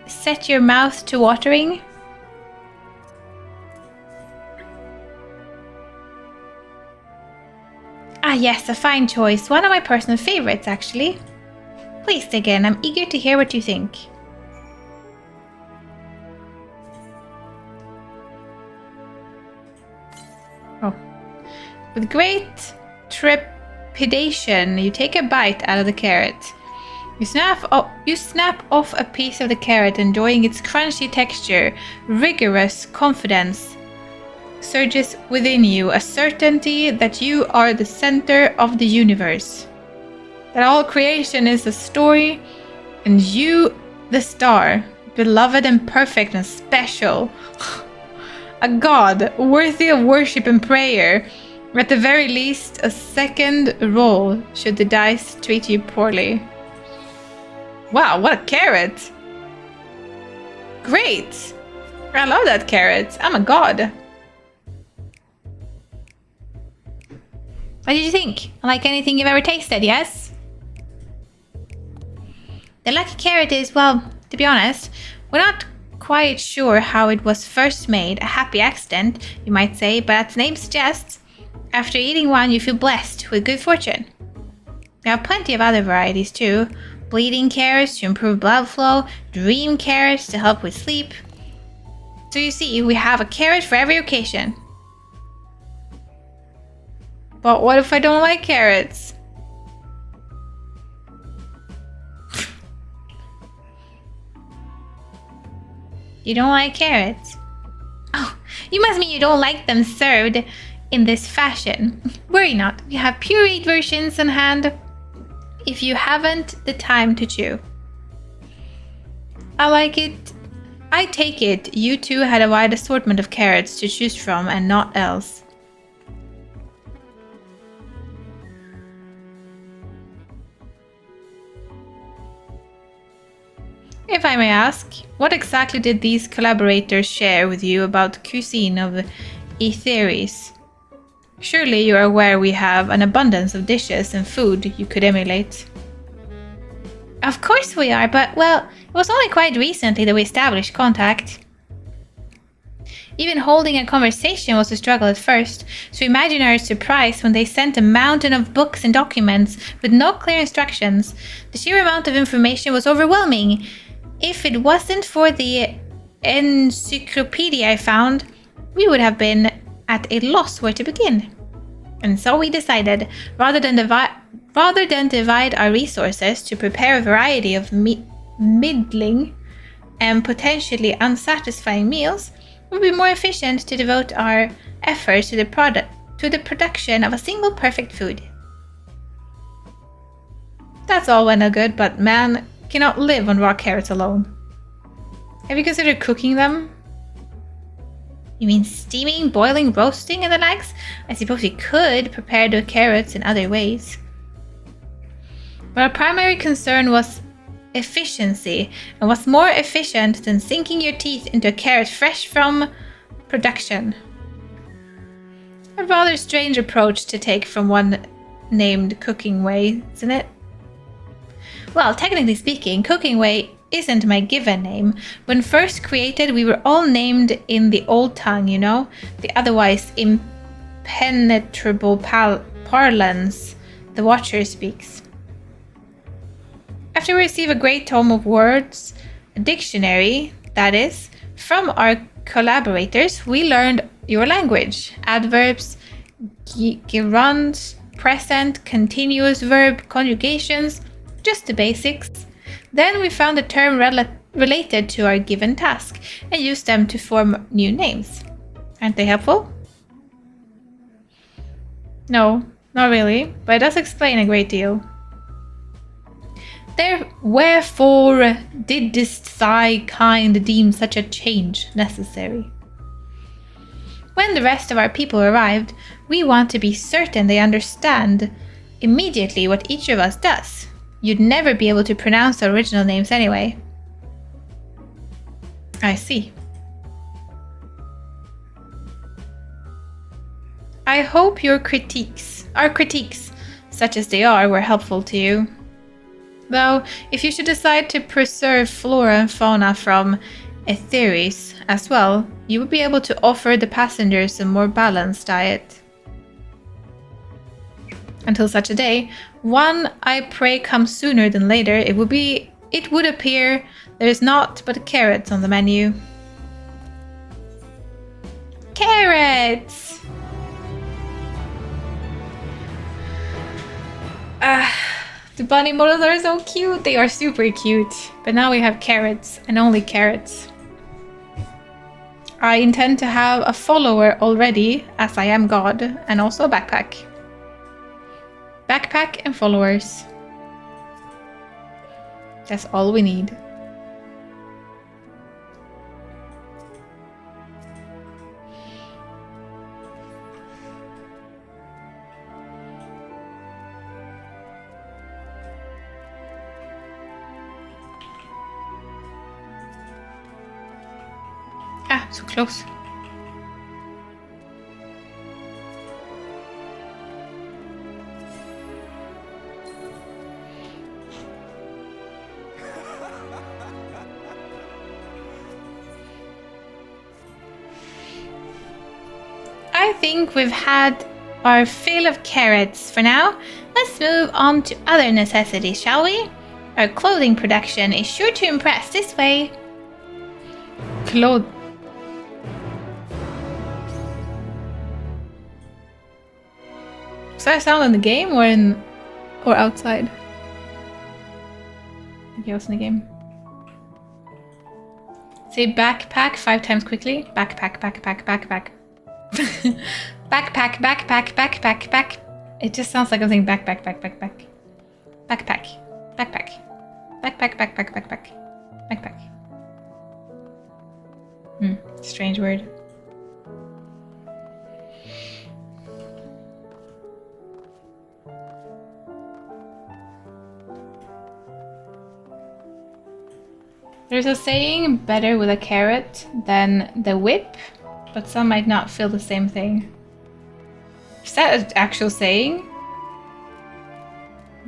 set your mouth to watering? Ah yes, a fine choice. One of my personal favorites, actually. Please dig in. I'm eager to hear what you think. Oh. With great trepidation, you take a bite out of the carrot. You snap off a piece of the carrot, enjoying its crunchy texture. Rigorous confidence surges within you, a certainty that you are the center of the universe. That all creation is a story, and you, the star, beloved and perfect and special. A god worthy of worship and prayer. At the very least, a second roll should the dice treat you poorly. Wow, what a carrot! Great! I love that carrot. I'm a god. What did you think? Like anything you've ever tasted, yes? The lucky carrot is, well, to be honest, we're not quite sure how it was first made. A happy accident, you might say, but as the name suggests, after eating one you feel blessed with good fortune. We have plenty of other varieties too. Bleeding carrots to improve blood flow, dream carrots to help with sleep. So you see, we have a carrot for every occasion. But what if I don't like carrots? You don't like carrots? Oh, you must mean you don't like them served in this fashion. Worry not, we have pureed versions on hand if you haven't the time to chew. I like it. I take it you two had a wide assortment of carrots to choose from and not else. If I may ask, what exactly did these collaborators share with you about the cuisine of Aetheris? Surely you are aware we have an abundance of dishes and food you could emulate. Of course we are, but, well, it was only quite recently that we established contact. Even holding a conversation was a struggle at first, so imagine our surprise when they sent a mountain of books and documents with no clear instructions. The sheer amount of information was overwhelming. If it wasn't for the encyclopedia I found, we would have been at a loss where to begin. And so we decided, rather than divide our resources to prepare a variety of middling and potentially unsatisfying meals, it would be more efficient to devote our efforts to the production of a single perfect food. That's all well and good, but man cannot live on raw carrots alone. Have you considered cooking them? You mean steaming, boiling, roasting, and the likes? I suppose we could prepare the carrots in other ways. But our primary concern was efficiency, and what's more efficient than sinking your teeth into a carrot fresh from production? A rather strange approach to take from one named Cooking Way, isn't it? Well, technically speaking, Cooking Way isn't my given name. When first created, we were all named in the old tongue, you know? The otherwise impenetrable parlance the Watcher speaks. After we receive a great tome of words, a dictionary, that is, from our collaborators, we learned your language. Adverbs, gerunds, present, continuous verb, conjugations, just the basics. Then we found a term related to our given task and used them to form new names. Aren't they helpful? No, not really, but it does explain a great deal. Wherefore didst thy kind deem such a change necessary? When the rest of our people arrived, we want to be certain they understand immediately what each of us does. You'd never be able to pronounce the original names anyway. I see. I hope our critiques, such as they are, were helpful to you. Though, if you should decide to preserve flora and fauna from Etheris as well, you would be able to offer the passengers a more balanced diet. Until such a day, one I pray comes sooner than later, it would appear there is naught but carrots on the menu. Carrots! The bunny models are so cute. They are super cute. But now we have carrots and only carrots. I intend to have a follower already, as I am God, and also a backpack. Backpack and followers. That's all we need. Ah, so close. I think we've had our fill of carrots for now. Let's move on to other necessities, shall we? Our clothing production is sure to impress this way. Clothes. Does that sound in the game or outside? I think it was in the game. Say backpack 5 times quickly. Backpack, backpack, backpack. Backpack, backpack, backpack, back. It just sounds like I'm saying backpack, backpack, back. Backpack, backpack. Backpack, backpack, backpack. Backpack. Strange word. There's a saying, better with a carrot than the whip, but some might not feel the same thing. Is that an actual saying?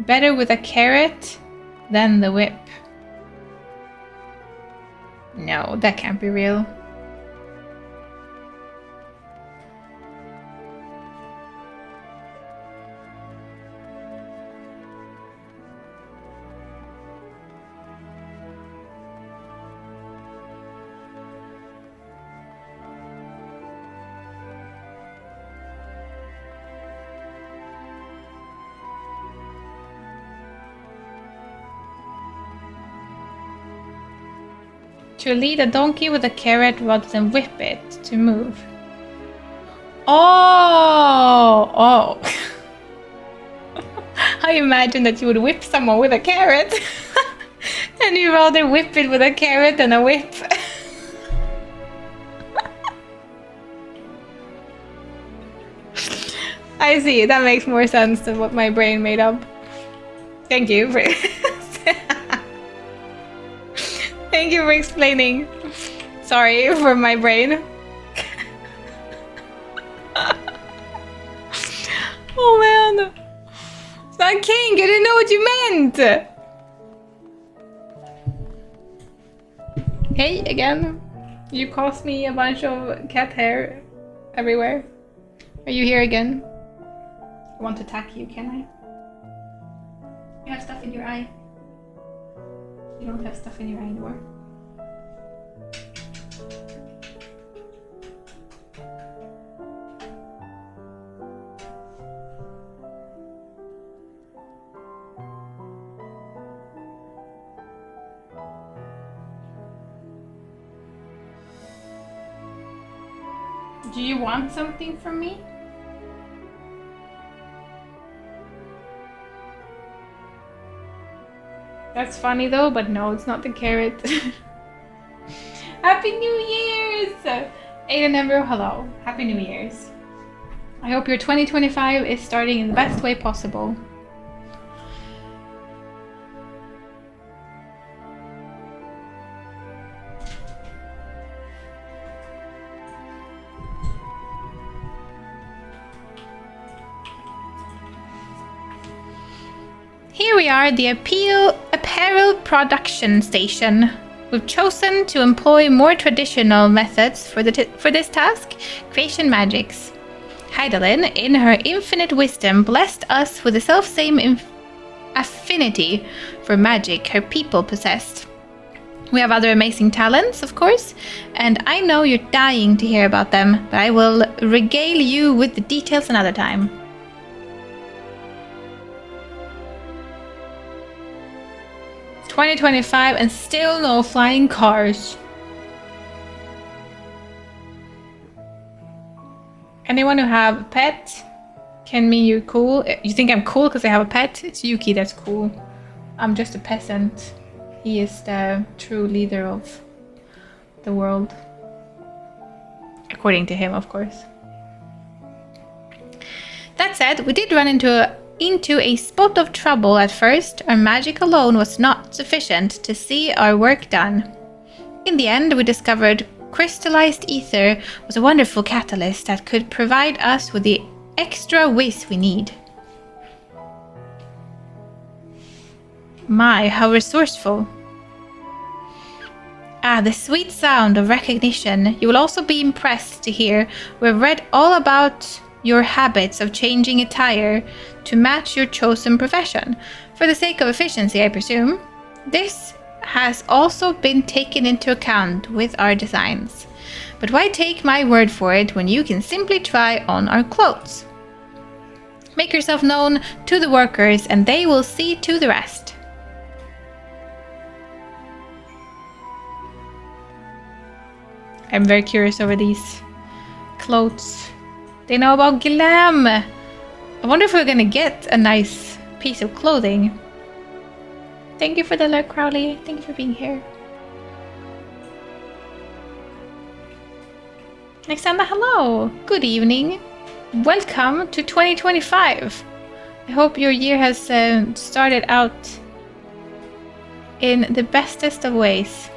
Better with a carrot than the whip. No, that can't be real. To lead a donkey with a carrot rather than whip it to move. Oh! Oh. I imagine that you would whip someone with a carrot. And you rather whip it with a carrot than a whip. I see, that makes more sense than what my brain made up. Thank you for Thank you for explaining. Sorry for my brain. Oh man. It's not king, I didn't know what you meant. Hey, again. You caused me a bunch of cat hair everywhere. Are you here again? I want to attack you, can I? You have stuff in your eye. You don't have stuff in your eye anymore. Do you want something from me? That's funny though, but no, it's not the carrot. Happy New Year's! Aiden Ember, hello. Happy New Year's. I hope your 2025 is starting in the best way possible. Here we are at the apparel production station. We've chosen to employ more traditional methods for this task, creation magics. Heidelin, in her infinite wisdom, blessed us with the self-same affinity for magic her people possessed. We have other amazing talents, of course, and I know you're dying to hear about them, but I will regale you with the details another time. It's 2025 and still no flying cars. Anyone who have a pet can mean you're cool. You think I'm cool because I have a pet? It's Yuki that's cool. I'm just a peasant. He is the true leader of the world. According to him, of course. That said, we did run into a spot of trouble at first. Our magic alone was not sufficient to see our work done. In the end, we discovered crystallized ether was a wonderful catalyst that could provide us with the extra whiz we need. My, how resourceful. Ah, the sweet sound of recognition. You will also be impressed to hear we've read all about your habits of changing attire to match your chosen profession. For the sake of efficiency, I presume. This has also been taken into account with our designs. But why take my word for it when you can simply try on our clothes? Make yourself known to the workers and they will see to the rest. I'm very curious over these clothes. They know about glam. I wonder if we're gonna get a nice piece of clothing. Thank you for the lurk, Crowley. Thank you for being here. Alexander, hello. Good evening. Welcome to 2025. I hope your year has started out in the bestest of ways.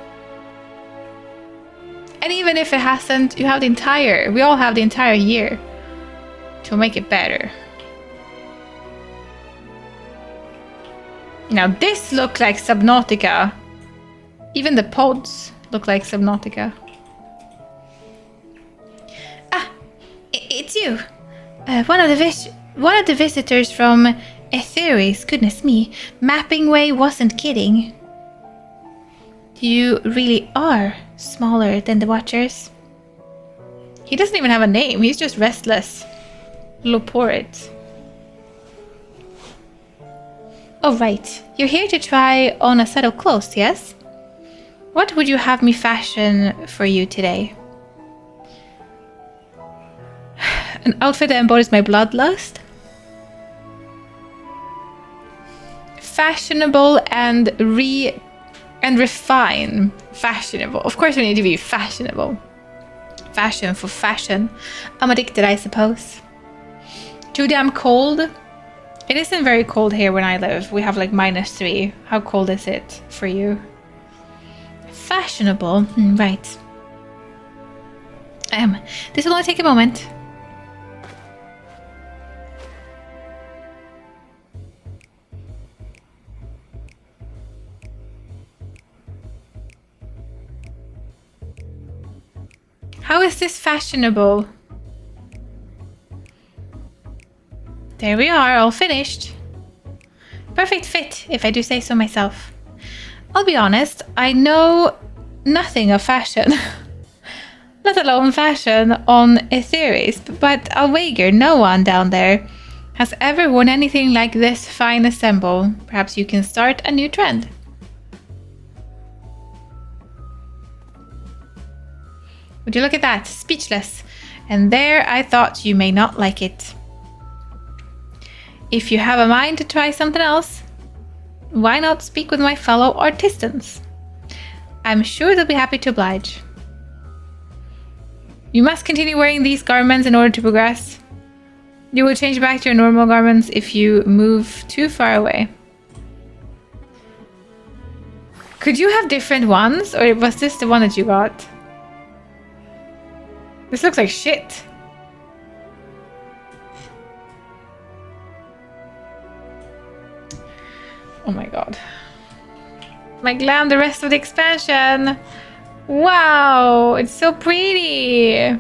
And even if it hasn't, we all have the entire year to make it better. Now this looks like Subnautica. Even the pods look like Subnautica. Ah, it's you. One of the visitors from Etheris. Goodness me, Mapping Way wasn't kidding. You really are smaller than the Watchers. He doesn't even have a name. He's just Restless. Loporit. Oh, right. You're here to try on a set of clothes, yes? What would you have me fashion for you today? An outfit that embodies my bloodlust? Fashionable and refine. Fashionable. Of course we need to be fashionable. Fashion for fashion. I'm addicted, I suppose. Too damn cold. It isn't very cold here when I live. We have like -3. How cold is it for you? Fashionable. Right. This will only take a moment. How is this fashionable? There we are, all finished. Perfect fit, if I do say so myself. I'll be honest, I know nothing of fashion. Let alone fashion on Ethereus, but I'll wager no one down there has ever worn anything like this fine assemble. Perhaps you can start a new trend. Would you look at that? Speechless. And there I thought you may not like it. If you have a mind to try something else, why not speak with my fellow artisans? I'm sure they'll be happy to oblige. You must continue wearing these garments in order to progress. You will change back to your normal garments if you move too far away. Could you have different ones, or was this the one that you got? This looks like shit. Oh my god. My glam, the rest of the expansion. Wow, it's so pretty.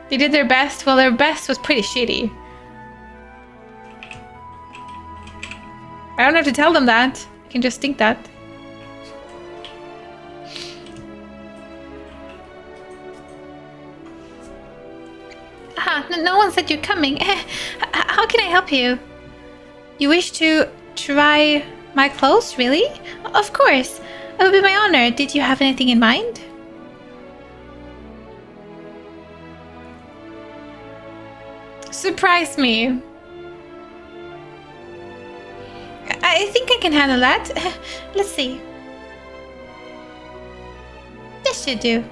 They did their best. Well, their best was pretty shitty. I don't have to tell them that. I can just think that. No one said you're coming. How can I help you? You wish to try my clothes, really? Of course. It would be my honor. Did you have anything in mind? Surprise me. I think I can handle that. Let's see. This should do.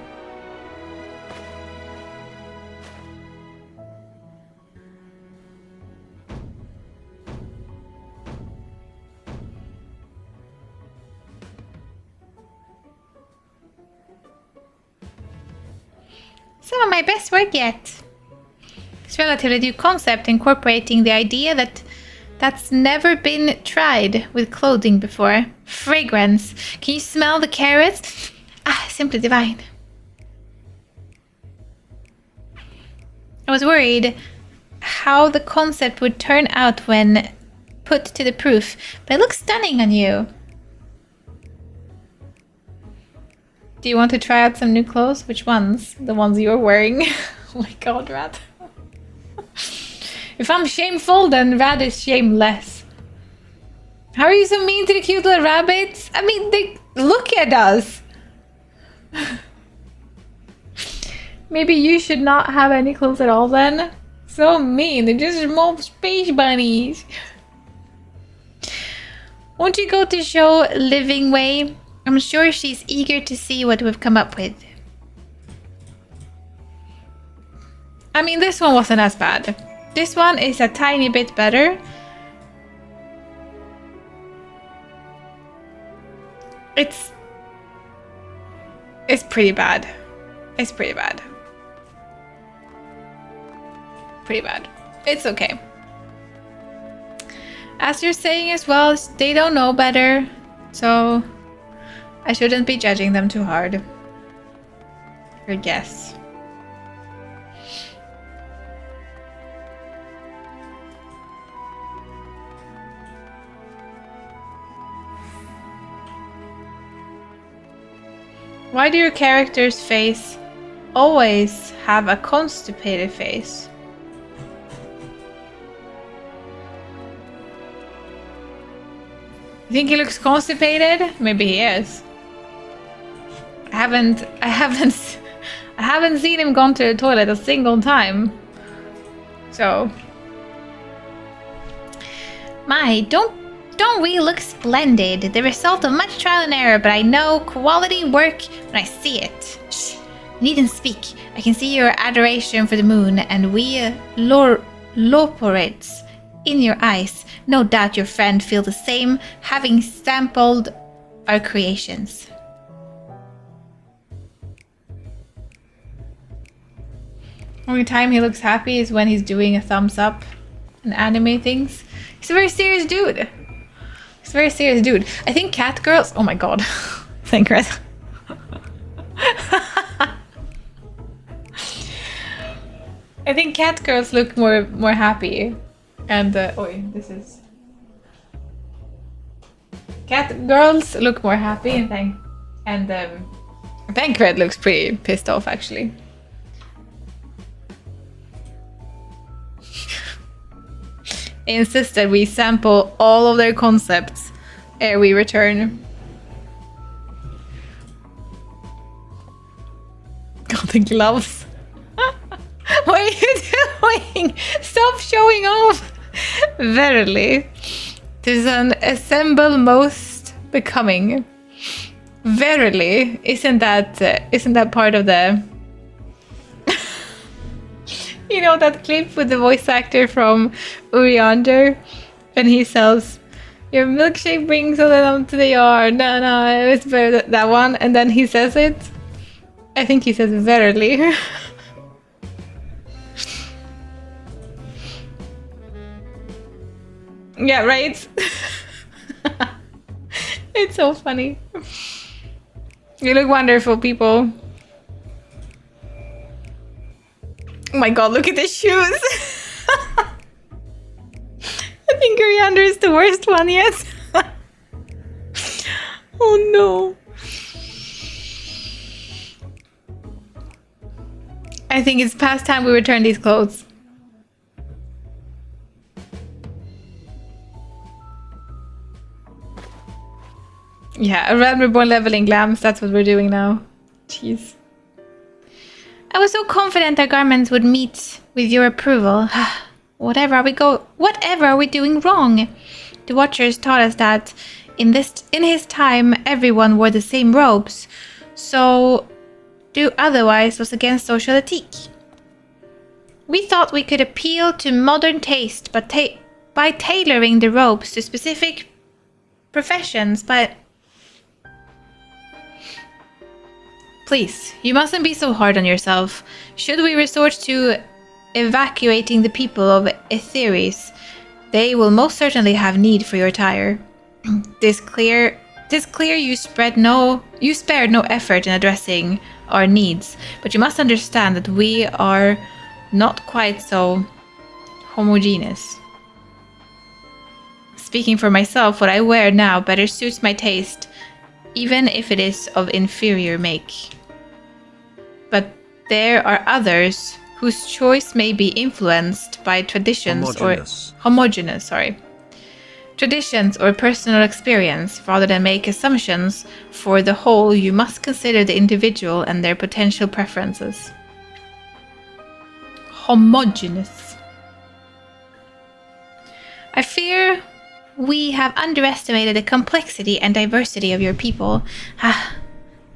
Some of my best work yet. It's a relatively new concept incorporating the idea that's never been tried with clothing before. Fragrance. Can you smell the carrots? Simply divine. I was worried how the concept would turn out when put to the proof, but it looks stunning on you. Do you want to try out some new clothes? Which ones? The ones you're wearing? Oh my god, Rad. If I'm shameful, then Rad is shameless. How are you so mean to the cute little rabbits? I mean, they look at us. Maybe you should not have any clothes at all then. So mean, they're just small space bunnies. Won't you go to show Living Way? I'm sure she's eager to see what we've come up with. I mean, this one wasn't as bad. This one is a tiny bit better. It's pretty bad. It's pretty bad. Pretty bad. It's okay. As you're saying as well, they don't know better, so I shouldn't be judging them too hard. I guess. Why do your characters face always have a constipated face. You think he looks constipated? Maybe he is. I haven't seen him gone to the toilet a single time. So, don't we look splendid? The result of much trial and error, but I know quality work when I see it. Shh, needn't speak. I can see your adoration for the moon, and we loporids in your eyes. No doubt your friend feels the same, having sampled our creations. Only time he looks happy is when he's doing a thumbs up and anime things. He's a very serious dude. He's a very serious dude. I think cat girls. Oh my god. Thank you. I think cat girls look more happy, and this is. Cat girls look more happy, and Thancred looks pretty pissed off actually. They insist that we sample all of their concepts ere we return. God, the gloves. What are you doing? Stop showing off. Verily, 'tis an assemble most becoming. Verily, isn't that part of the? You know that clip with the voice actor from Uriander, and he sells, "Your milkshake brings all them to the yard." No, it's better that one. And then he says it. I think he says verily. Yeah, right. It's so funny. You look wonderful, people. Oh my god, look at the shoes! I think Coriander is the worst one yet. Oh no. I think it's past time we return these clothes. Yeah, a Realm Reborn leveling glams, that's what we're doing now. Jeez. I was so confident our garments would meet with your approval. Whatever are we doing wrong? The Watchers taught us that in his time everyone wore the same robes, so do otherwise was against social ethique. We thought we could appeal to modern taste by tailoring the robes to specific professions, but please, you mustn't be so hard on yourself. Should we resort to evacuating the people of Etheris, they will most certainly have need for your attire. Tis clear you spared no effort in addressing our needs, but you must understand that we are not quite so homogeneous. Speaking for myself, what I wear now better suits my taste, even if it is of inferior make. But there are others whose choice may be influenced by traditions traditions or personal experience. Rather than make assumptions for the whole, you must consider the individual and their potential preferences. Homogeneous. I fear we have underestimated the complexity and diversity of your people.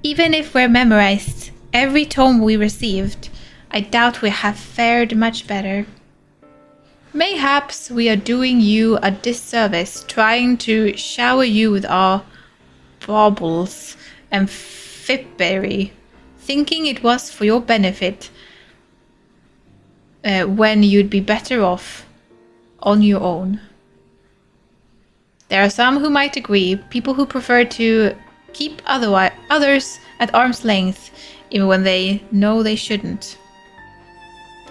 Even if we're memorized every tome we received, I doubt we have fared much better. Mayhaps we are doing you a disservice trying to shower you with our baubles and fippery, thinking it was for your benefit when you'd be better off on your own. There are some who might agree, people who prefer to keep others at arm's length even when they know they shouldn't.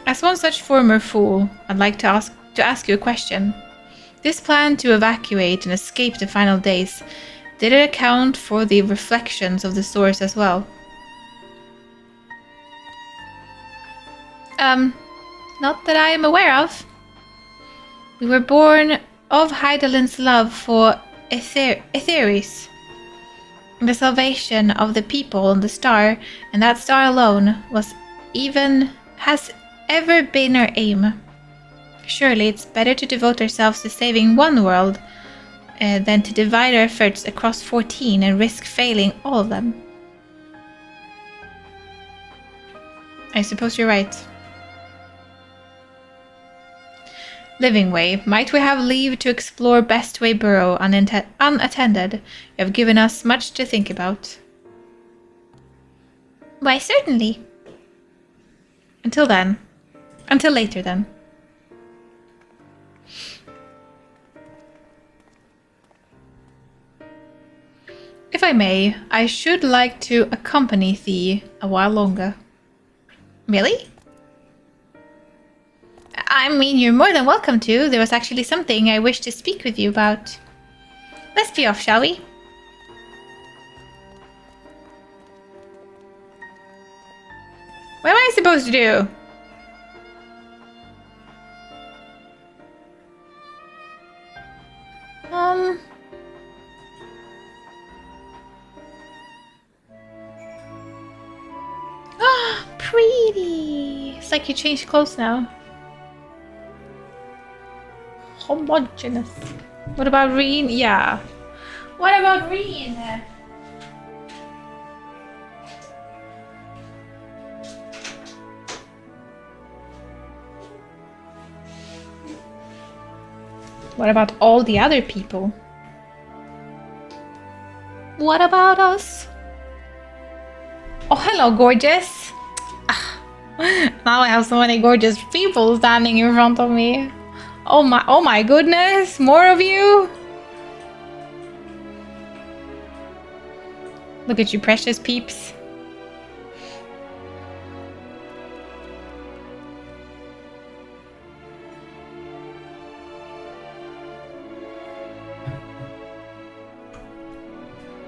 As one such former fool, I'd like to ask you a question. This plan to evacuate and escape the final days, did it account for the reflections of the source as well? Not that I am aware of. We were born of Hydalin's love for Aetheris, the salvation of the people on the star, and that star alone has ever been our aim. Surely it's better to devote ourselves to saving one world than to divide our efforts across 14 and risk failing all of them. I suppose you're right. Living Way, might we have leave to explore Bestway Burrow unattended? You have given us much to think about. Why, certainly. Until later then. If I may, I should like to accompany thee a while longer. Really? I mean, you're more than welcome to. There was actually something I wish to speak with you about. Let's be off, shall we? What am I supposed to do? Pretty. It's like you changed clothes now. Homogeneous. What about Reen? Yeah. What about Reen? What about all the other people? What about us? Oh, hello, gorgeous. Now I have so many gorgeous people standing in front of me. Oh my goodness, more of you? Look at you, precious peeps.